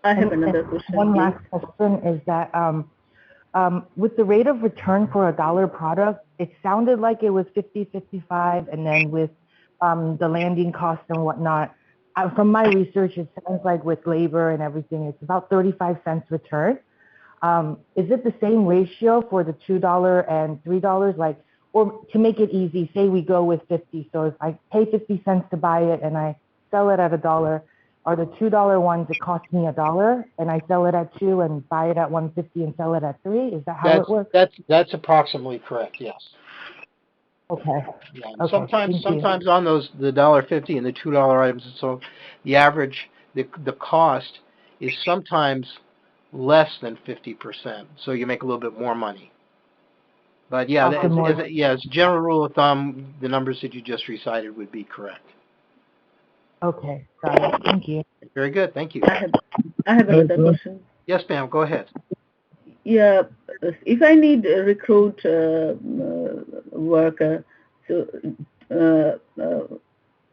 I have another question. One last question is that with the rate of return for a dollar product, it sounded like it was 50, 55, and then with the landing costs and whatnot, from my research, it sounds like with labor and everything, it's about 35 cents return. Is it the same ratio for the $2 and $3? Like, or to make it easy, say we go with 50. So if I pay 50 cents to buy it and I sell it at $1, are the $2 ones that cost me $1 and I sell it at $2 and buy it at $1.50 and sell it at $3? Is that how it works? That's approximately correct. Yes. Okay. Yeah. Okay. Sometimes on those the $1.50 and the $2 items, so the average the cost is sometimes less than 50%. So you make a little bit more money. But yeah, as a general rule of thumb, the numbers that you just recited would be correct. Okay, got it. Thank you. Very good. Thank you. I have another question. Yes, ma'am. Go ahead. Yeah, if I need a recruit worker, so as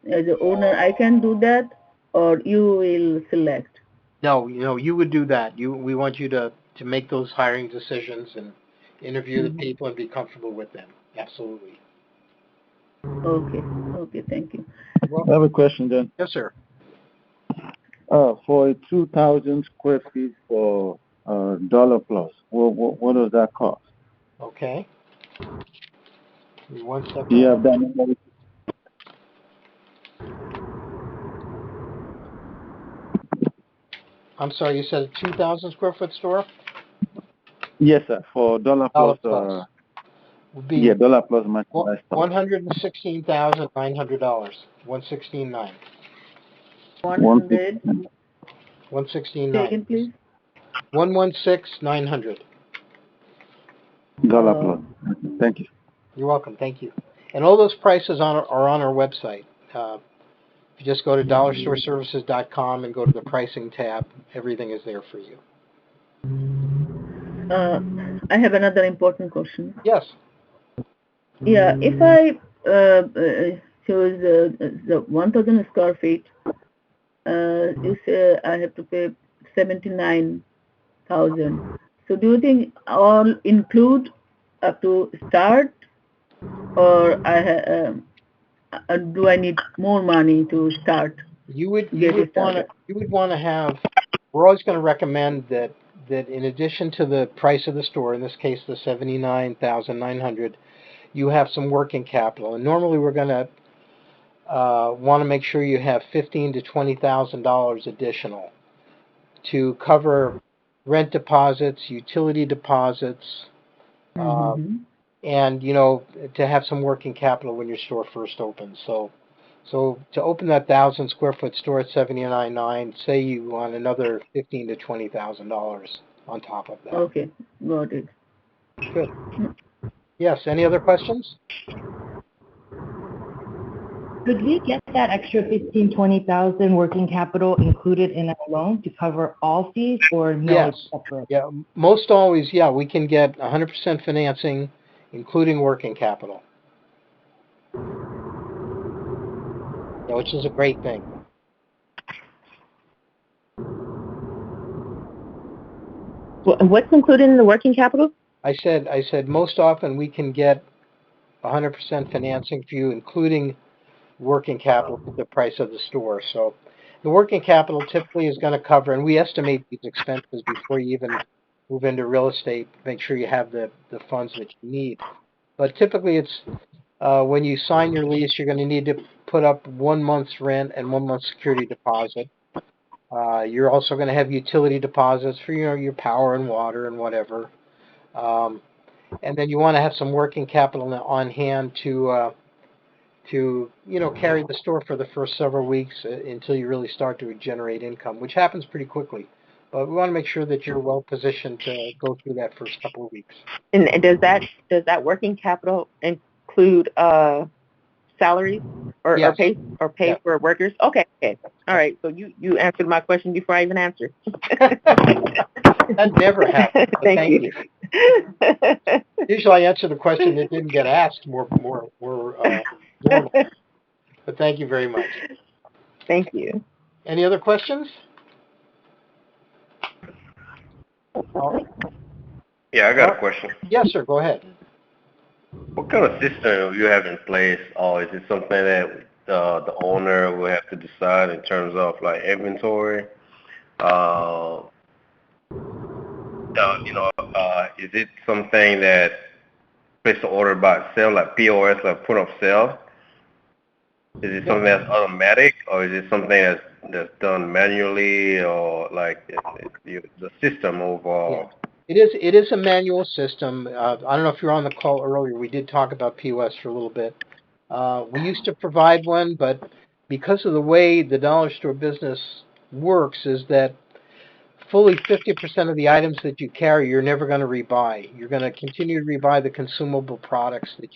an owner, I can do that, or you will select? No, you would do that. We want you to make those hiring decisions and interview the people and be comfortable with them. Absolutely. Okay, thank you. I have a question then. Yes, sir. For a 2,000 square feet for dollar plus, what does that cost? Okay. Give me 1 second. Do you have that number? I'm sorry, you said a 2,000 square foot store? Yes, sir. For dollar plus. Would be dollar plus merchandise. $116,900. $116,900. 100. 116,900. Second, please. 116,900. Dollar plus. Thank you. You're welcome. Thank you. And all those prices are on our website. If you just go to dollarstoreservices.com and go to the pricing tab, everything is there for you. I have another important question. Yes. Yeah, if I choose the 1,000 square feet, you say I have to pay 79,000. So do you think all include up to start, or do I need more money to start? You would want to have. We're always going to recommend that in addition to the price of the store, in this case the $79,900, you have some working capital. And normally we're going to want to make sure you have $15,000 to $20,000 additional to cover rent deposits, utility deposits, and to have some working capital when your store first opens. So to open that 1,000 square foot store at $79,900, say you want another $15,000 to $20,000 on top of that. Okay, got it. Good. Yes. Any other questions? Could we get that extra $15,000, $20,000 working capital included in our loan to cover all fees, or no? Yes. It's separate? Yeah. Most always, yeah, we can get 100% financing, including working capital. Yeah, which is a great thing. What's included in the working capital? I said most often we can get 100% financing for you, including working capital for the price of the store. So the working capital typically is going to cover, and we estimate these expenses before you even move into real estate, make sure you have the funds that you need. But typically it's when you sign your lease, you're going to need to put up 1 month's rent and 1 month's security deposit. You're also going to have utility deposits for your power and water and whatever. And then you want to have some working capital on hand to carry the store for the first several weeks until you really start to generate income, which happens pretty quickly But we want to make sure that you're well positioned to go through that first couple of weeks. And does that working capital include salaries or Yes. pay Yeah. for workers? Okay. All right. So you answered my question before I even answered. That never happens. But Thank you. Usually I answer the question that didn't get asked more normal. But thank you very much. Thank you. Any other questions? Yeah, I got a question. Yes, sir. Go ahead. What kind of system you have in place, or is it something that the owner will have to decide in terms of like inventory? Is it something that place the order by itself, like POS, like point of sale? Is it something that's automatic, or is it something that's done manually, or like the system overall? It is a manual system. I don't know if you were on the call earlier. We did talk about POS for a little bit. We used to provide one, but because of the way the dollar store business works is that fully 50% of the items that you carry, you're never going to rebuy. You're going to continue to rebuy the consumable products that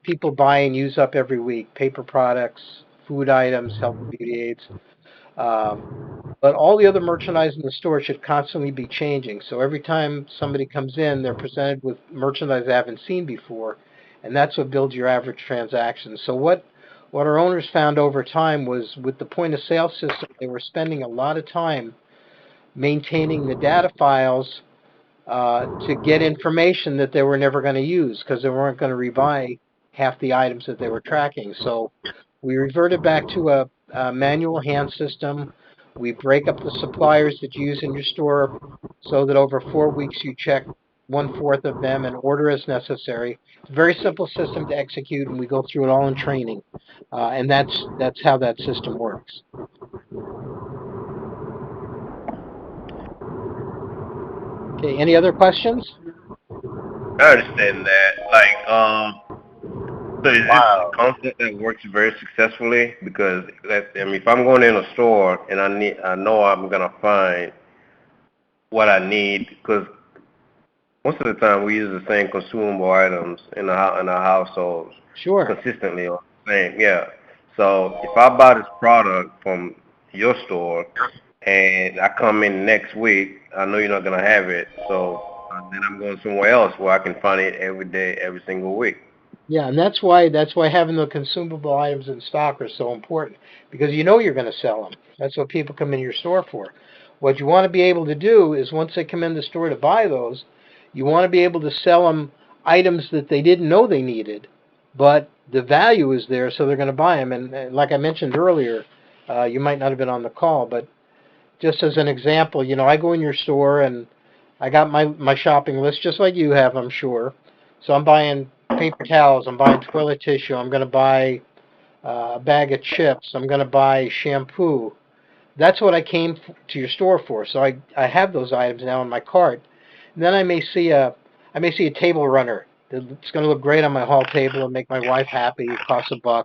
people buy and use up every week. Paper products, food items, health and beauty aids. But all the other merchandise in the store should constantly be changing. So every time somebody comes in, they're presented with merchandise they haven't seen before, and that's what builds your average transaction. So what our owners found over time was with the point of sale system, they were spending a lot of time maintaining the data files to get information that they were never going to use because they weren't going to rebuy half the items that they were tracking. So we reverted back to a manual hand system. We break up the suppliers that you use in your store so that over 4 weeks you check 1/4 of them and order as necessary. It's a very simple system to execute, and we go through it all in training. And that's how that system works. Okay, any other questions? I understand that. So is this a concept that works very successfully? Because if I'm going in a store and I know I'm gonna find what I need, because most of the time we use the same consumable items in our households. Sure. Consistently or the same, yeah. So if I buy this product from your store and I come in next week, I know you're not gonna have it, so then I'm going somewhere else where I can find it every day, every single week. Yeah, and that's why having the consumable items in stock are so important because you know you're going to sell them. That's what people come in your store for. What you want to be able to do is once they come in the store to buy those, you want to be able to sell them items that they didn't know they needed, but the value is there, so they're going to buy them. And like I mentioned earlier, you might not have been on the call, but just as an example, I go in your store and I got my shopping list just like you have, I'm sure. So I'm buying paper towels, I'm buying toilet tissue, I'm going to buy a bag of chips, I'm going to buy shampoo. That's what I came to your store for. So I have those items now in my cart. And then I may see a table runner that's going to look great on my hall table and make my wife happy. It costs $1.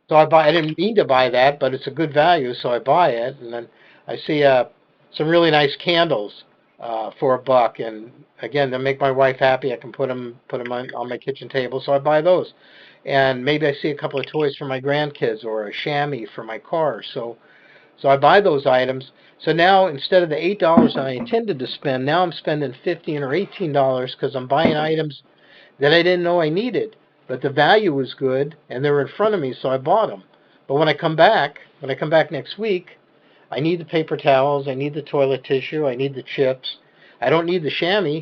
So I didn't mean to buy that, but it's a good value, so I buy it. And then I see some really nice candles for $1, and again, they make my wife happy. I can put them on my kitchen table, so I buy those. And maybe I see a couple of toys for my grandkids or a chamois for my car, so I buy those items. So now instead of the $8 I intended to spend, now I'm spending $15 or $18 because I'm buying items that I didn't know I needed, but the value was good and they were in front of me, so I bought them. But when I come back next week, I need the paper towels, I need the toilet tissue, I need the chips. I don't need the chamois,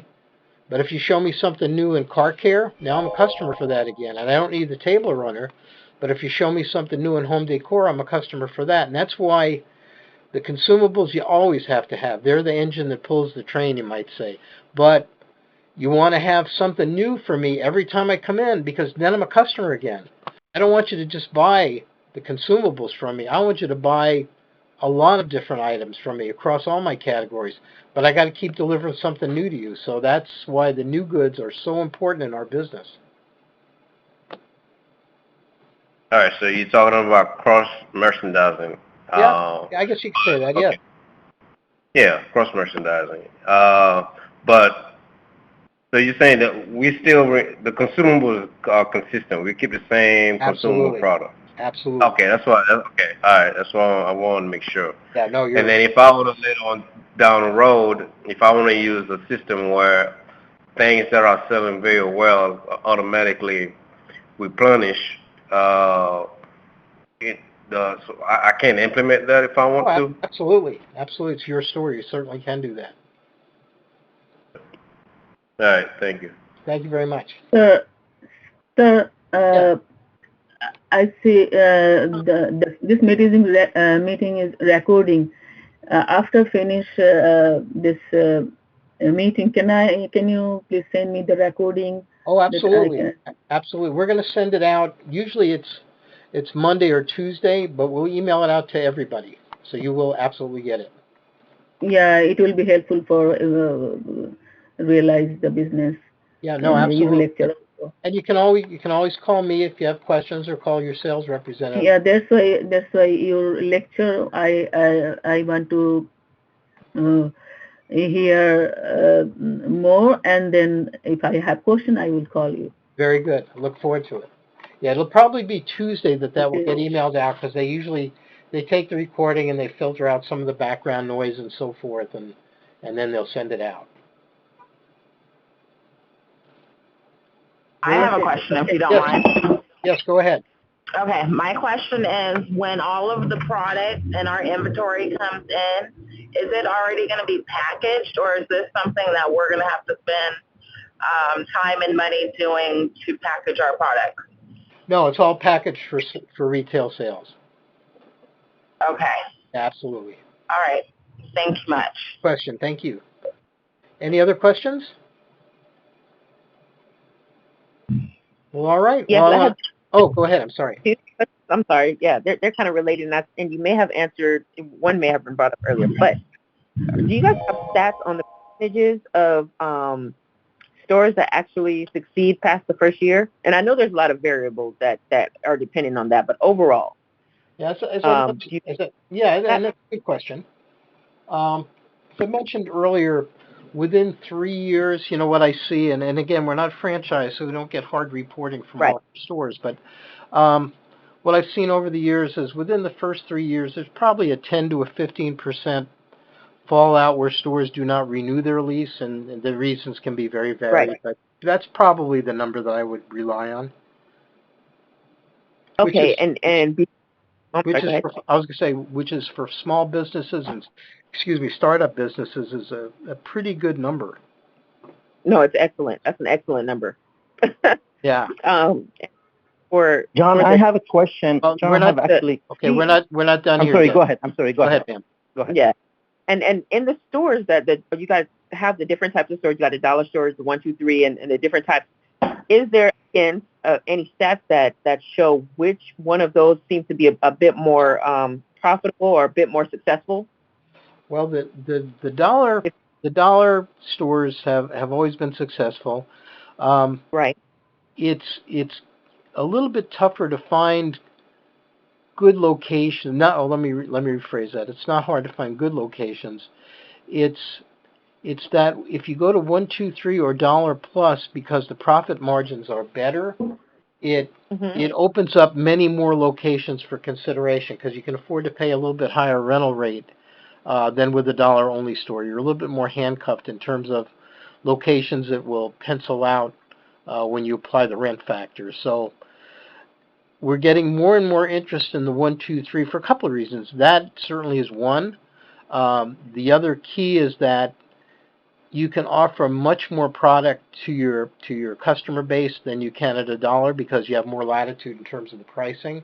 but if you show me something new in car care, now I'm a customer for that again. And I don't need the table runner, but if you show me something new in home decor, I'm a customer for that. And that's why the consumables you always have to have. They're the engine that pulls the train, you might say. But you want to have something new for me every time I come in because then I'm a customer again. I don't want you to just buy the consumables from me. I want you to buy a lot of different items from me across all my categories. But I got to keep delivering something new to you. So that's why the new goods are so important in our business. All right, so you're talking about cross merchandising. Yeah, I guess you could say that. Okay. Yeah, cross merchandising. But so you're saying that we still the consumables are consistent. We keep the same consumable Absolutely. product. Absolutely. Okay, that's why. Okay, all right. That's why I want to make sure. Yeah, no, you're. And then if I would have later on down the road, if I want to use a system where things that are selling very well automatically replenish, so I can implement that if I want to. Absolutely. Absolutely. It's your store. You certainly can do that. All right, thank you. Thank you very much. Sir, Yeah. I see this meeting is recording. After finish this meeting, can you please send me the recording? Oh, absolutely. Absolutely. We're going to send it out. Usually it's Monday or Tuesday, but we'll email it out to everybody. So you will absolutely get it. Yeah, it will be helpful for realize the business. Yeah, no, absolutely. Your lecture also. And you can always call me if you have questions, or call your sales representative. Yeah, that's why your lecture I want to hear more, and then if I have question I will call you. Very good. I look forward to it. Yeah, it'll probably be Tuesday that will get emailed out, because they take the recording and they filter out some of the background noise and so forth, and then they'll send it out. I have a question, if you don't mind. Yes, go ahead. Okay, my question is, when all of the product in our inventory comes in, is it already going to be packaged, or is this something that we're going to have to spend time and money doing to package our product? No, it's all packaged for retail sales. Okay. Absolutely. All right. Thanks much. Question. Thank you. Any other questions? Well, all right. Yes, well, oh, go ahead. I'm sorry. I'm sorry. Yeah, they're kind of related, and you may have answered. One may have been brought up earlier, but do you guys have stats on the percentages of stores that actually succeed past the first year? And I know there's a lot of variables that are dependent on that, but overall. Yeah, that's a good question. As I mentioned earlier, within 3 years, what I see, and again, we're not franchised, so we don't get hard reporting from all our stores, but what I've seen over the years is within the first 3 years, there's probably a 10 to a 15% fallout where stores do not renew their lease, and the reasons can be very varied, but that's probably the number that I would rely on. Okay, which is for small businesses and, startup businesses is a pretty good number. No, it's excellent. That's an excellent number. Yeah. John, I have a question. We're not done here. I'm sorry. Yet. Go ahead. I'm sorry. Go ahead, ma'am. Go ahead. Yeah, and in the stores that you guys have, the different types of stores, you got the dollar stores, the 1, 2, 3, and the different types. Is there any stats that show which one of those seems to be a bit more profitable or a bit more successful? Well, the dollar stores have always been successful. Right. It's a little bit tougher to find good locations. Let me rephrase that. It's not hard to find good locations. It's that if you go to 1, 2, 3 or dollar plus, because the profit margins are better, it opens up many more locations for consideration, because you can afford to pay a little bit higher rental rate than with a dollar only store. You're a little bit more handcuffed in terms of locations that will pencil out when you apply the rent factor. So we're getting more and more interest in the 1, 2, 3 for a couple of reasons. That certainly is one. The other key is that you can offer much more product to your customer base than you can at a dollar, because you have more latitude in terms of the pricing.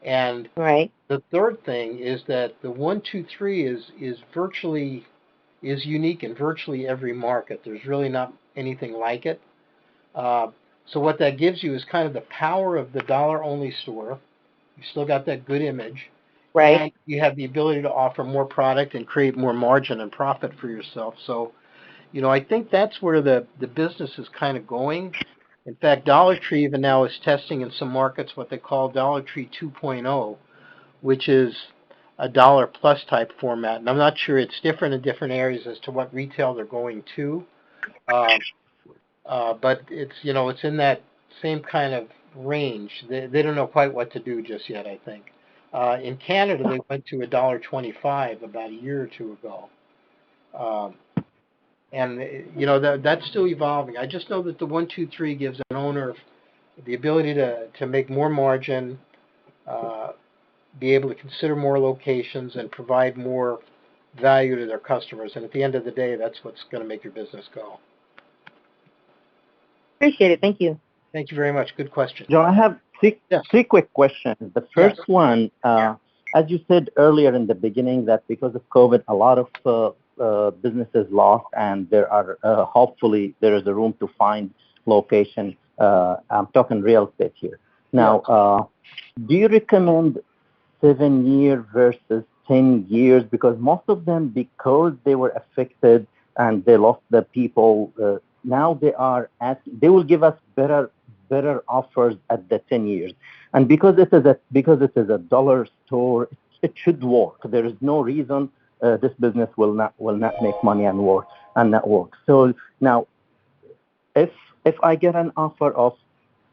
And the third thing is that the 1, 2, 3 is unique in virtually every market. There's really not anything like it. So what that gives you is kind of the power of the dollar only store. You still got that good image. Right. And you have the ability to offer more product and create more margin and profit for yourself. So, I think that's where the business is kind of going. In fact, Dollar Tree even now is testing in some markets what they call Dollar Tree 2.0, which is a dollar plus type format, and I'm not sure it's different in different areas as to what retail they're going to. But it's it's in that same kind of range. They don't know quite what to do just yet, I think. In Canada, they went to $1.25 about a year or two ago. And that's still evolving. I just know that the 123 gives an owner the ability to make more margin, be able to consider more locations, and provide more value to their customers. And at the end of the day, that's what's going to make your business go. Appreciate it. Thank you. Thank you very much. Good question. John, I have three quick questions. The first one, as you said earlier in the beginning, that because of COVID, a lot of businesses lost, and there are hopefully there is a room to find location. I'm talking real estate here. Now, do you recommend 7 years versus 10 years? Because most of them, because they were affected and they lost the people, now they will give us better offers at the 10 years. And because it is a dollar store, it should work. There is no reason this business will not make money and not work. So now, if I get an offer of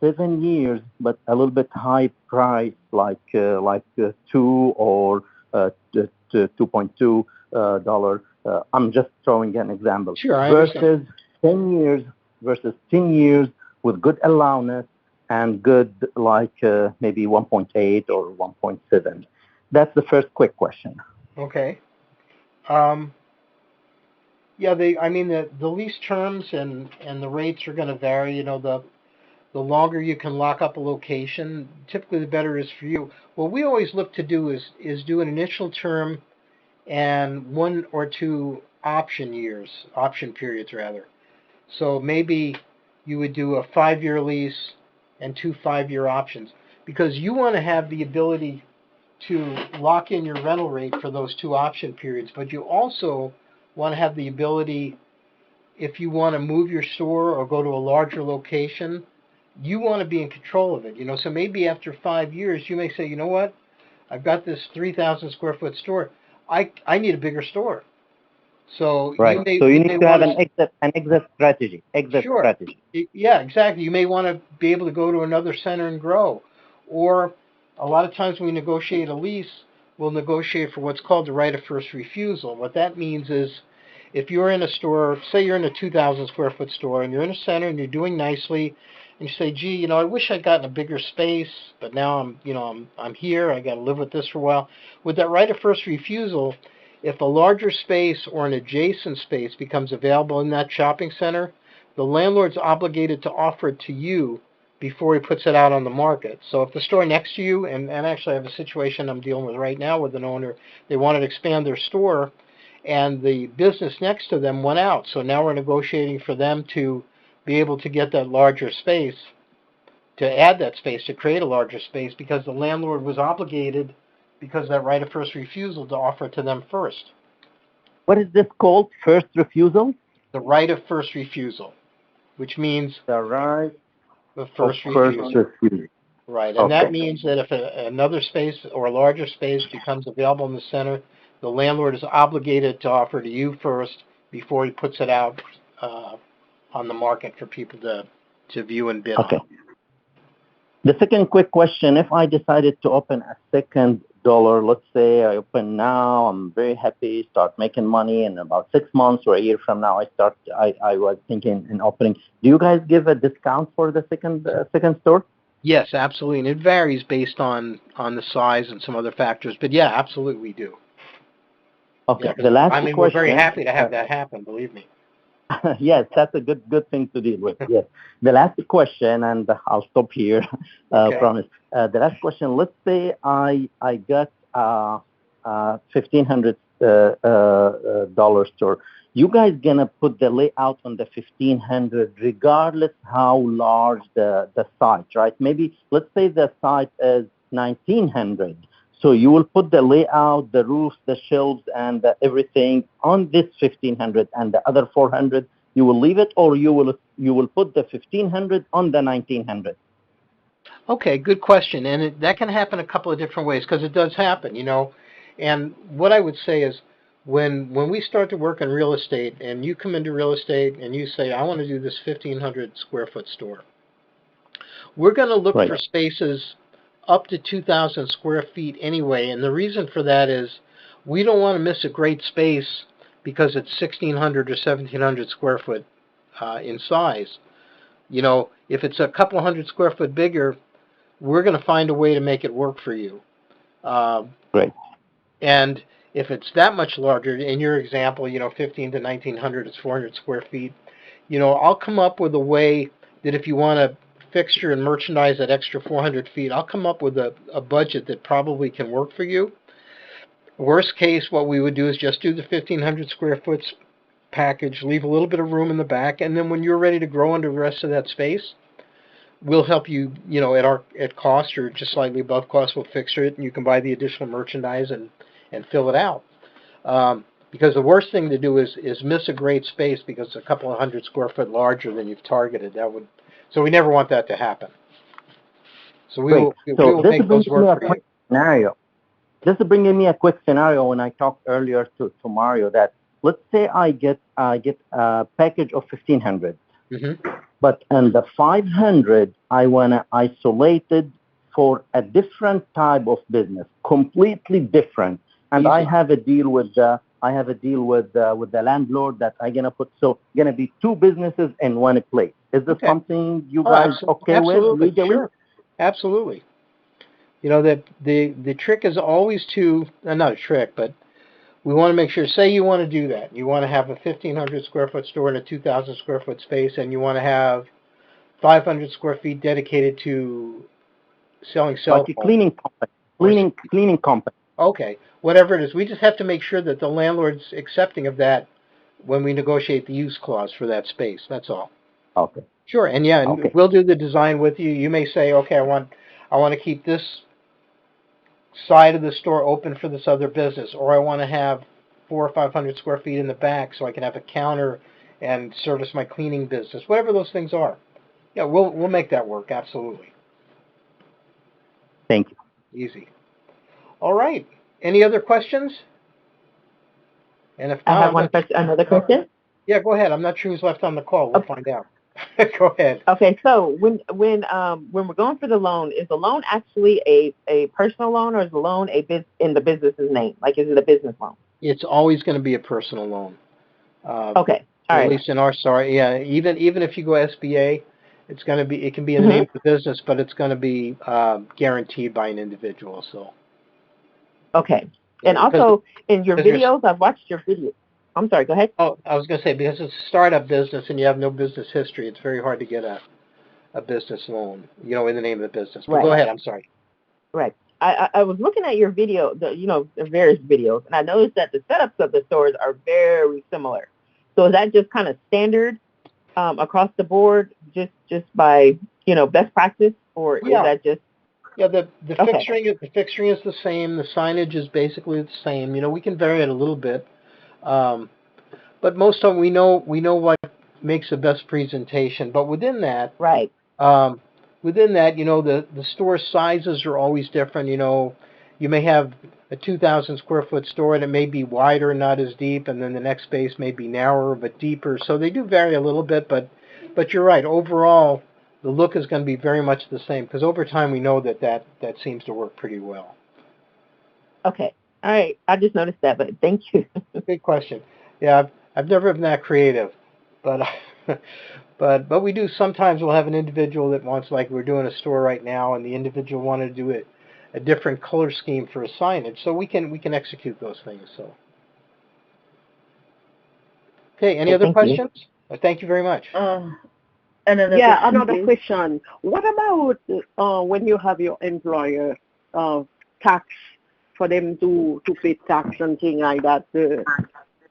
7 years, but a little bit high price, like 2 or 2.2 dollar, I'm just throwing an example. Sure, I versus understand. 10 years versus 10 years with good allowance and good maybe 1.8 or 1.7. That's the first quick question. Okay. The lease terms and the rates are going to vary. The longer you can lock up a location, typically the better it is for you. What we always look to do is do an initial term and 1 or 2 option periods rather. So maybe you would do a 5-year lease and 2 5-year options, because you want to have the ability to lock in your rental rate for those 2 option periods, but you also want to have the ability, if you want to move your store or go to a larger location, you want to be in control of it. So maybe after 5 years, you may say, you know what, I've got this 3,000 square foot store. I need a bigger store. So right. You need to have an exit strategy. Sure. Strategy. Yeah, exactly. You may want to be able to go to another center and grow. Or a lot of times when we negotiate a lease, we'll negotiate for what's called the right of first refusal. What that means is, if you're in a store, say you're in a 2,000 square foot store and you're in a center and you're doing nicely, and you say, gee, I wish I'd gotten a bigger space, but now I'm here, I got to live with this for a while. With that right of first refusal, if a larger space or an adjacent space becomes available in that shopping center, the landlord's obligated to offer it to you before he puts it out on the market. So if the store next to you, and actually I have a situation I'm dealing with right now with an owner, they wanted to expand their store, and the business next to them went out. So now we're negotiating for them to be able to get that larger space, to add that space, to create a larger space, because the landlord was obligated, because of that right of first refusal, to offer it to them first. What is this called? First refusal? The right of first refusal, which means the right of first refusal. Right, and okay. That means that if another space or a larger space becomes available in the center, the landlord is obligated to offer to you first before he puts it out on the market for people to view and bid on. The second quick question, if I decided to open a second dollar, let's say I open now, I'm very happy, start making money, and about 6 months or a year from now, I was thinking in opening. Do you guys give a discount for the second store? Yes, absolutely, and it varies based on the size and some other factors, but yeah, absolutely we do. Okay, yeah, the last question. We're very happy to have that happen, believe me. Yes, that's a good thing to deal with. Yes. The last question, and I'll stop here. Promise. The last question. Let's say I got $1,500 store. You guys gonna put the layout on the 1,500 regardless how large the site, right? Maybe let's say the site is 1,900. So you will put the layout, the roofs, the shelves, and everything on this 1,500, and the other 400 you will leave it, or you will put the 1,500 on the 1,900. Okay, good question, and that can happen a couple of different ways, because it does happen. And what I would say is, when we start to work in real estate, and you come into real estate and you say, I want to do this 1,500 square foot store, we're going to look for spaces up to 2,000 square feet anyway. And the reason for that is we don't want to miss a great space because it's 1,600 or 1,700 square foot in size. You know, if it's a couple hundred square foot bigger, we're going to find a way to make it work for you. Great. And if it's that much larger, in your example, 15 to 1,900, it's 400 square feet. I'll come up with a way that if you want to fixture and merchandise that extra 400 feet, I'll come up with a budget that probably can work for you. Worst case, what we would do is just do the 1,500 square foot package, leave a little bit of room in the back, and then when you're ready to grow into the rest of that space, we'll help you, at cost or just slightly above cost. We'll fixture it, and you can buy the additional merchandise and fill it out. Because the worst thing to do is miss a great space because it's a couple of hundred square foot larger than you've targeted. So we never want that to happen. So we will make those work for you. Scenario. This is bringing me a quick scenario when I talked earlier to Mario that let's say I get a package of 1,500, but in the 500 I want to isolate it for a different type of business, completely different, and I have a deal with the landlord that I'm gonna put. So gonna be two businesses in one place. Is this something you guys okay with legally? Sure. Absolutely. The trick is always not a trick, but we want to make sure, say you want to do that. You want to have a 1,500 square foot store in a 2,000 square foot space, and you want to have 500 square feet dedicated to selling cell phones. Cleaning company. Okay, whatever it is. We just have to make sure that the landlord's accepting of that when we negotiate the use clause for that space. That's all. Okay. Sure, and we'll do the design with you. You may say, okay, I want to keep this side of the store open for this other business, or I want to have 400 or 500 square feet in the back so I can have a counter and service my cleaning business. Whatever those things are. Yeah, we'll make that work. Absolutely. Thank you. Easy. All right. Any other questions? And if not, I have another question. Yeah, go ahead. I'm not sure who's left on the call. We'll find out. Go ahead. Okay, so when we're going for the loan, is the loan actually a personal loan, or is the loan in the business's name? Like, is it a business loan? It's always going to be a personal loan. Okay, all right. At least in our story, yeah. Even if you go SBA, it can be in the name of the business, but it's going to be guaranteed by an individual. So. Okay, and also in your videos, I've watched your videos. I'm sorry, go ahead. Oh, I was going to say, because it's a startup business and you have no business history, it's very hard to get a business loan, in the name of the business. But go ahead, I'm sorry. Right. I was looking at your video, the various videos, and I noticed that the setups of the stores are very similar. So is that just kind of standard across the board, just by, best practice, or is that just... Yeah, the fixturing is the same. The signage is basically the same. We can vary it a little bit. But most of them, we know what makes the best presentation. But within that, the store sizes are always different. You may have a 2,000 square foot store and it may be wider, not as deep, and then the next space may be narrower but deeper. So they do vary a little bit, but you're right. Overall, the look is going to be very much the same because over time we know that seems to work pretty well. Okay. All right. I just noticed that, but thank you. Good question. Yeah, I've never been that creative, but but we do. Sometimes we'll have an individual that wants, like we're doing a store right now, and the individual wanted to do a different color scheme for a signage, so we can execute those things. So, okay, any other questions? Thank you very much. Another question. What about when you have your employer tax for them to pay tax and things like that?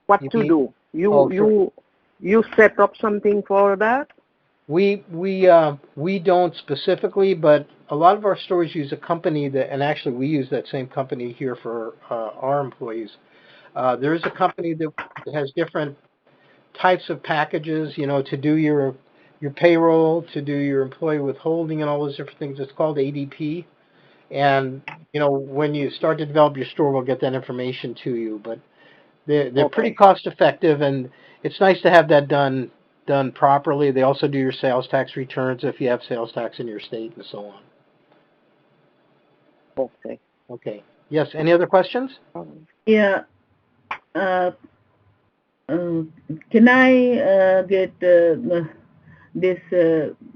What to do? You set up something for that? We don't specifically, but a lot of our stores use a company and actually we use that same company here for our employees. There is a company that has different types of packages, to do your payroll, to do your employee withholding and all those different things. It's called ADP. And, when you start to develop your store, we'll get that information to you. But they're pretty cost effective, and it's nice to have that done properly. They also do your sales tax returns if you have sales tax in your state and so on. Okay. Okay. Yes, any other questions? Yeah. Can I get this,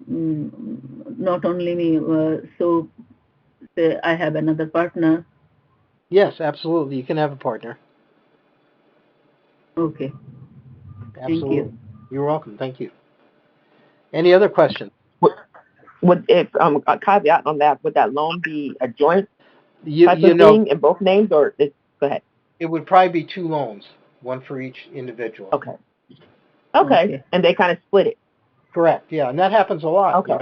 not only me, so say I have another partner? Yes, absolutely. You can have a partner. Okay. Absolutely. Thank you. You're welcome. Thank you. Any other questions? Would if a caveat on that, would that loan be a joint type You of know, thing in both names, or go ahead? it would probably be 2 loans, one for each individual. Okay. Okay. And they kind of split it. Correct. Yeah, and that happens a lot. Okay.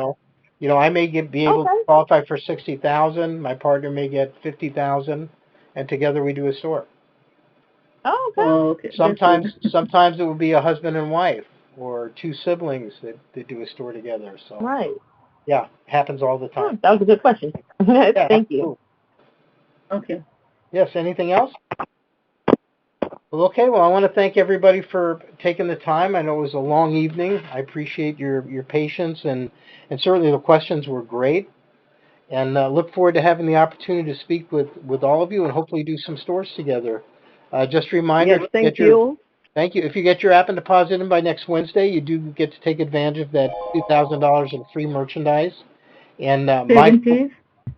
I may be able to qualify for 60,000. My partner may get 50,000, and together we do a store. Oh, okay. Oh, okay. Sometimes it would be a husband and wife, or 2 siblings that do a store together. So right. Yeah, happens all the time. That was a good question. Yeah, Thank you. Okay. Yes. Anything else? Well, okay. Well, I want to thank everybody for taking the time. I know it was a long evening. I appreciate your patience, and certainly the questions were great. And look forward to having the opportunity to speak with all of you and hopefully do some stores together. Just a reminder. Yes, thank you. Thank you. If you get your app and deposit in by next Wednesday, you do get to take advantage of that $2,000 in free merchandise. And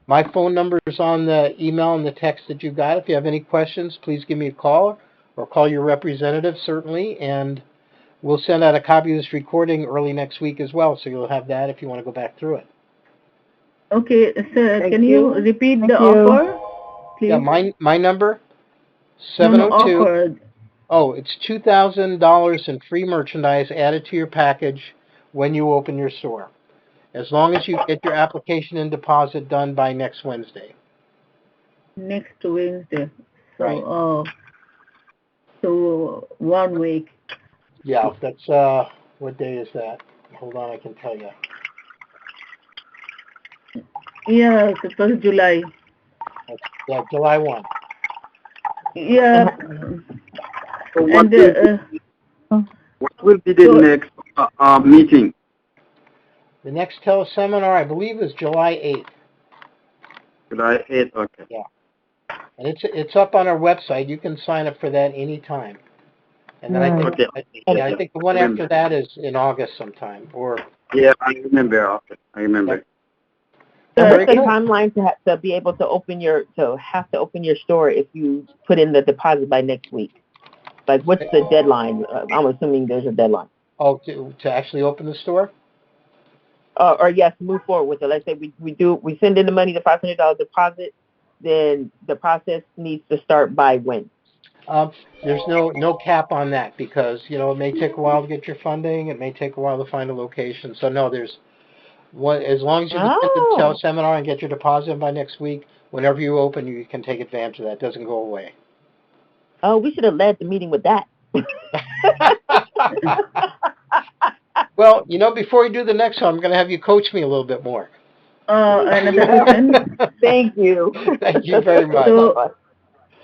my phone number is on the email and the text that you got. If you have any questions, please give me a call or call your representative, certainly. And we'll send out a copy of this recording early next week as well, so you'll have that if you want to go back through it. Okay, sir, can you repeat the offer, please? Yeah, my number, 702. Offer. Oh, it's $2,000 in free merchandise added to your package when you open your store, as long as you get your application and deposit done by next Wednesday. Next Wednesday. So, Right. So 1 week. Yeah, that's, what day is that? Hold on, I can tell you. Yeah, the 1st July. Yeah, July 1. Yeah. So what will be the next meeting? The next teleseminar, I believe, is July 8th. July 8th, okay. Yeah. And it's up on our website. You can sign up for that anytime. And then I think the one after that is in August sometime. Yeah, I remember. Okay, I remember. And what's the timeline to be able to open your store if you put in the deposit by next week? Like, what's the deadline? I'm assuming there's a deadline. Oh, to actually open the store? Or yes, move forward with it. Let's say we send in the money, the $500 deposit, then the process needs to start by when? There's no cap on that because, it may take a while to get your funding. It may take a while to find a location. So no, as long as you can get the seminar and get your deposit in by next week, whenever you open, you can take advantage of that. It doesn't go away. Oh, we should have led the meeting with that. Well, before you do the next one, I'm going to have you coach me a little bit more. Another question? Thank you. Thank you very much.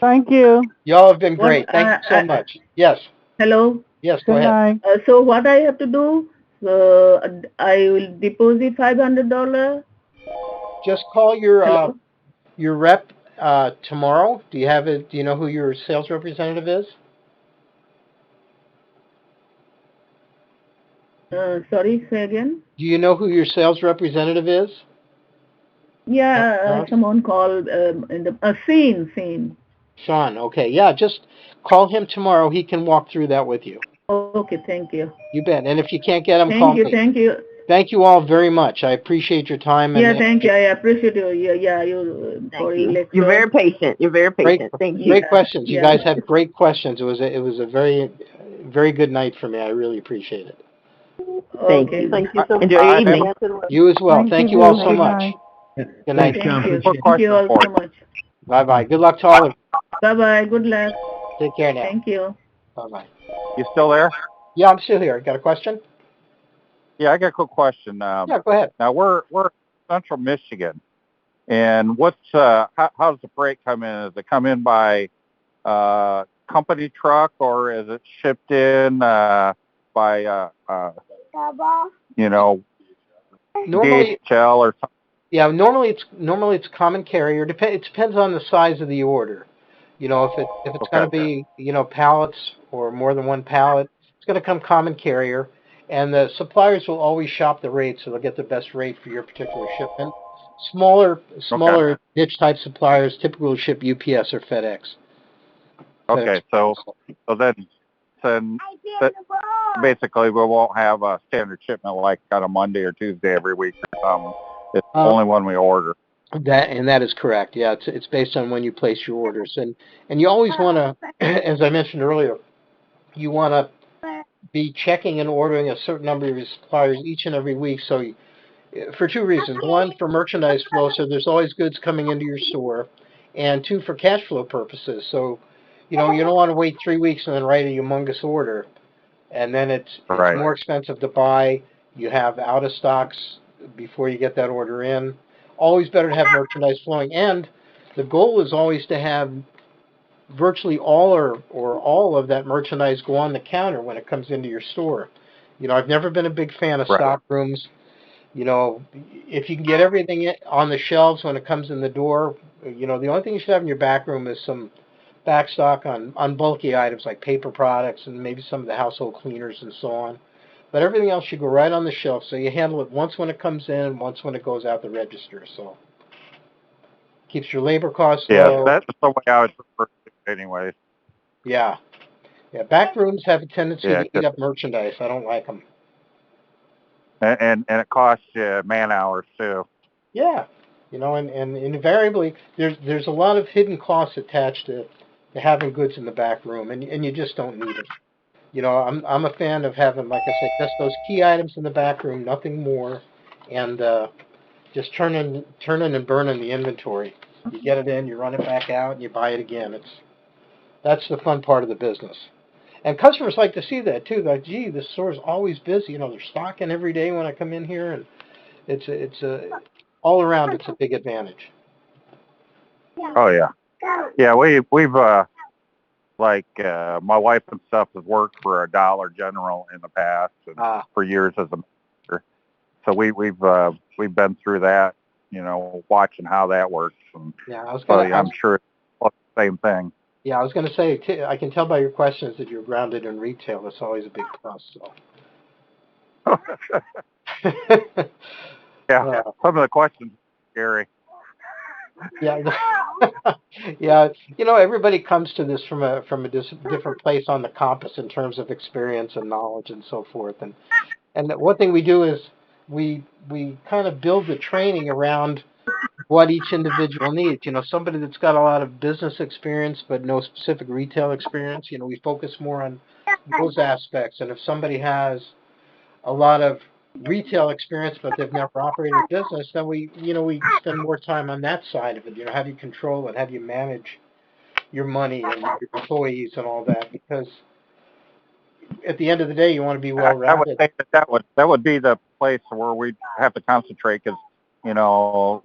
Thank you. Y'all have been great. Thank you so much. Yes. Hello? Yes, go ahead. So what I have to do, I will deposit $500? Just call your rep tomorrow. Do you know who your sales representative is? Sorry, say again? Do you know who your sales representative is? Yeah, someone called Sean. Sean, okay. Yeah, just call him tomorrow. He can walk through that with you. Okay, thank you. You bet. And if you can't get him, call me. Thank you. Thank you all very much. I appreciate your time. Thank you. I appreciate you. You're very patient. You're very patient. Thank you. Great questions. You guys had great questions. It was a very, very good night for me. I really appreciate it. Thank you. Thank you so much. Enjoy your evening. You as well. Thank you all so much. Good night. Thank you all so much. Bye-bye. Good luck to all of you. Bye-bye. Good luck. Take care now. Thank you. Bye-bye. You still there? Yeah, I'm still here. Got a question? Yeah, I got a quick question. Yeah, go ahead. Now, we're Central Michigan, And what's how does the freight come in? Does it come in by company truck, or is it shipped in by you know, Normally, DHL or something? yeah, normally it's common carrier. It depends on the size of the order. You know, if it's going to be, pallets or more than one pallet, it's going to come common carrier, and the suppliers will always shop the rate, so they'll get the best rate for your particular shipment. Smaller niche type suppliers typically will ship UPS or FedEx. Okay, so then basically we won't have a standard shipment like on a Monday or Tuesday every week or something. It's only when we order. That is correct. Yeah, it's based on when you place your orders, and you always want to, as I mentioned earlier, you want to be checking and ordering a certain number of your suppliers each and every week. So, for two reasons: one, for merchandise flow, so there's always goods coming into your store, and two, for cash flow purposes. So, you don't want to wait 3 weeks and then write a humongous order, and then it's more expensive to buy. You have out of stocks before you get that order in. Always better to have merchandise flowing, and the goal is always to have virtually all or all of that merchandise go on the counter when it comes into your store. I've never been a big fan of stock rooms. If you can get everything on the shelves when it comes in the door, the only thing you should have in your back room is some back stock on bulky items like paper products and maybe some of the household cleaners and so on. But everything else should go right on the shelf, so you handle it once when it comes in and once when it goes out the register. So keeps your labor costs low. That's the way I would prefer it anyways. Yeah. Back rooms have a tendency to eat up merchandise. I don't like them. And it costs you man hours too. Yeah. And invariably there's a lot of hidden costs attached to having goods in the back room, and you just don't need it. I'm a fan of having, like I said, just those key items in the back room, nothing more, and just turning and burning the inventory. You get it in, you run it back out, and you buy it again. That's the fun part of the business. And customers like to see that too. Like, gee, this store's always busy. They're stocking every day when I come in here, and it's all around. It's a big advantage. Oh yeah, yeah. We've like my wife and stuff has worked for a Dollar General in the past and for years as a manager. So we've been through that, watching how that works. And I'm sure it's the same thing. Yeah, I was going to say, I can tell by your questions that you're grounded in retail. That's always a big plus. So. Yeah, some of the questions are scary. Yeah, yeah. Everybody comes to this from a different place on the compass in terms of experience and knowledge and so forth. And one thing we do is we kind of build the training around what each individual needs. Somebody that's got a lot of business experience but no specific retail experience, we focus more on those aspects. And if somebody has a lot of retail experience but they've never operated a business, then we spend more time on that side of it. How do you control it? How do you manage your money and your employees and all that? Because at the end of the day, you want to be well-rounded. I would think that would be the place where we'd have to concentrate because,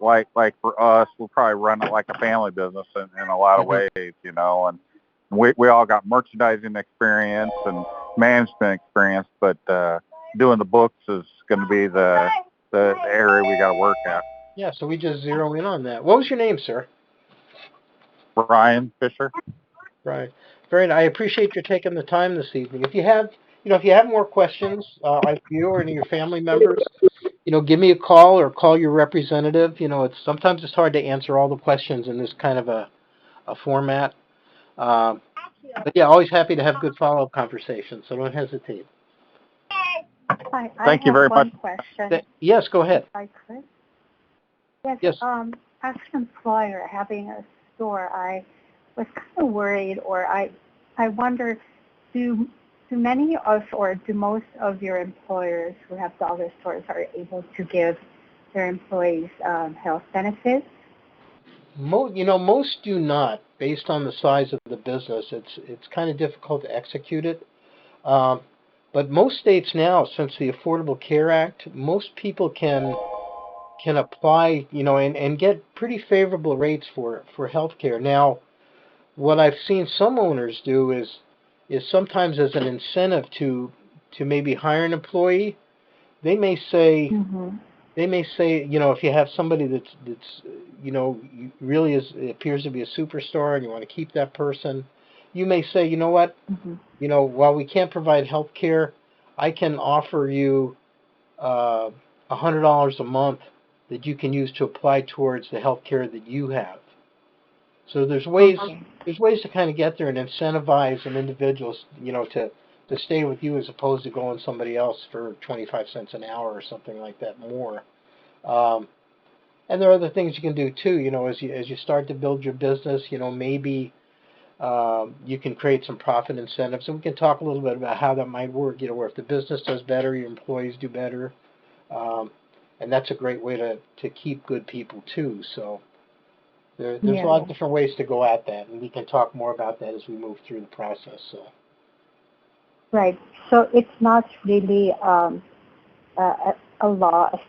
like for us, we'll probably run it like a family business in a lot of ways, and we all got merchandising experience and management experience, but doing the books is going to be the area we got to work at. Yeah, so we just zero in on that. What was your name, sir? Brian Fisher. Right. Very nice. I appreciate you taking the time this evening. If you have more questions, like you or any of your family members, give me a call or call your representative. Sometimes it's hard to answer all the questions in this kind of a format. But yeah, always happy to have good follow-up conversations, so don't hesitate. Hi, Thank you very much. Question. Yes, go ahead. If I could. Yes. Yes. As an employer having a store, I was kind of worried, or I wonder, do many of, or do most of your employers who have dollar stores are able to give their employees health benefits? Most do not, based on the size of the business. It's kind of difficult to execute it. But most states now, since the Affordable Care Act, most people can can apply, and get pretty favorable rates for healthcare. Now, what I've seen some owners do is sometimes as an incentive to maybe hire an employee, they may say, if you have somebody that's really appears to be a superstar and you want to keep that person, you may say, you know what, while we can't provide health care, I can offer you $100 a month that you can use to apply towards the health care that you have. So there's ways to kind of get there and incentivize an individual, to stay with you as opposed to going somebody else for 25 cents an hour or something like that more. And there are other things you can do too. As you start to build your business, maybe you can create some profit incentives, and we can talk a little bit about how that might work. Where if the business does better, your employees do better, and that's a great way to keep good people too. So there's a lot of different ways to go at that, and we can talk more about that as we move through the process. So. Right. So it's not really a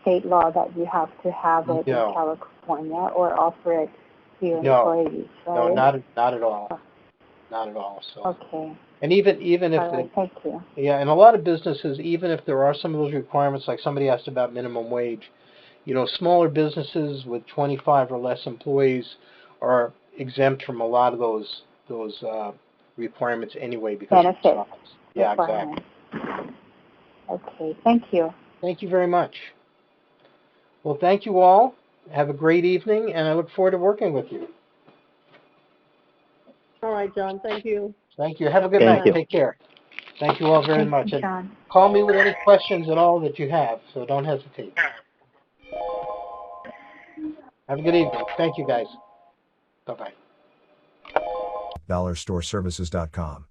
state law that you have to have it in California or offer it to your employees, right? No, not at all. Not at all. So. Okay. And even if thank you. Yeah, and a lot of businesses, even if there are some of those requirements, like somebody asked about minimum wage, smaller businesses with 25 or less employees are exempt from a lot of those requirements anyway because of size. Yeah, exactly. Okay, thank you. Thank you very much. Well, thank you all. Have a great evening, and I look forward to working with you. All right, John. Thank you. Thank you. Have a good night. Take care. Thank you all very much. And call me with any questions at all that you have, so don't hesitate. Have a good evening. Thank you, guys. Bye-bye. DollarStoreServices.com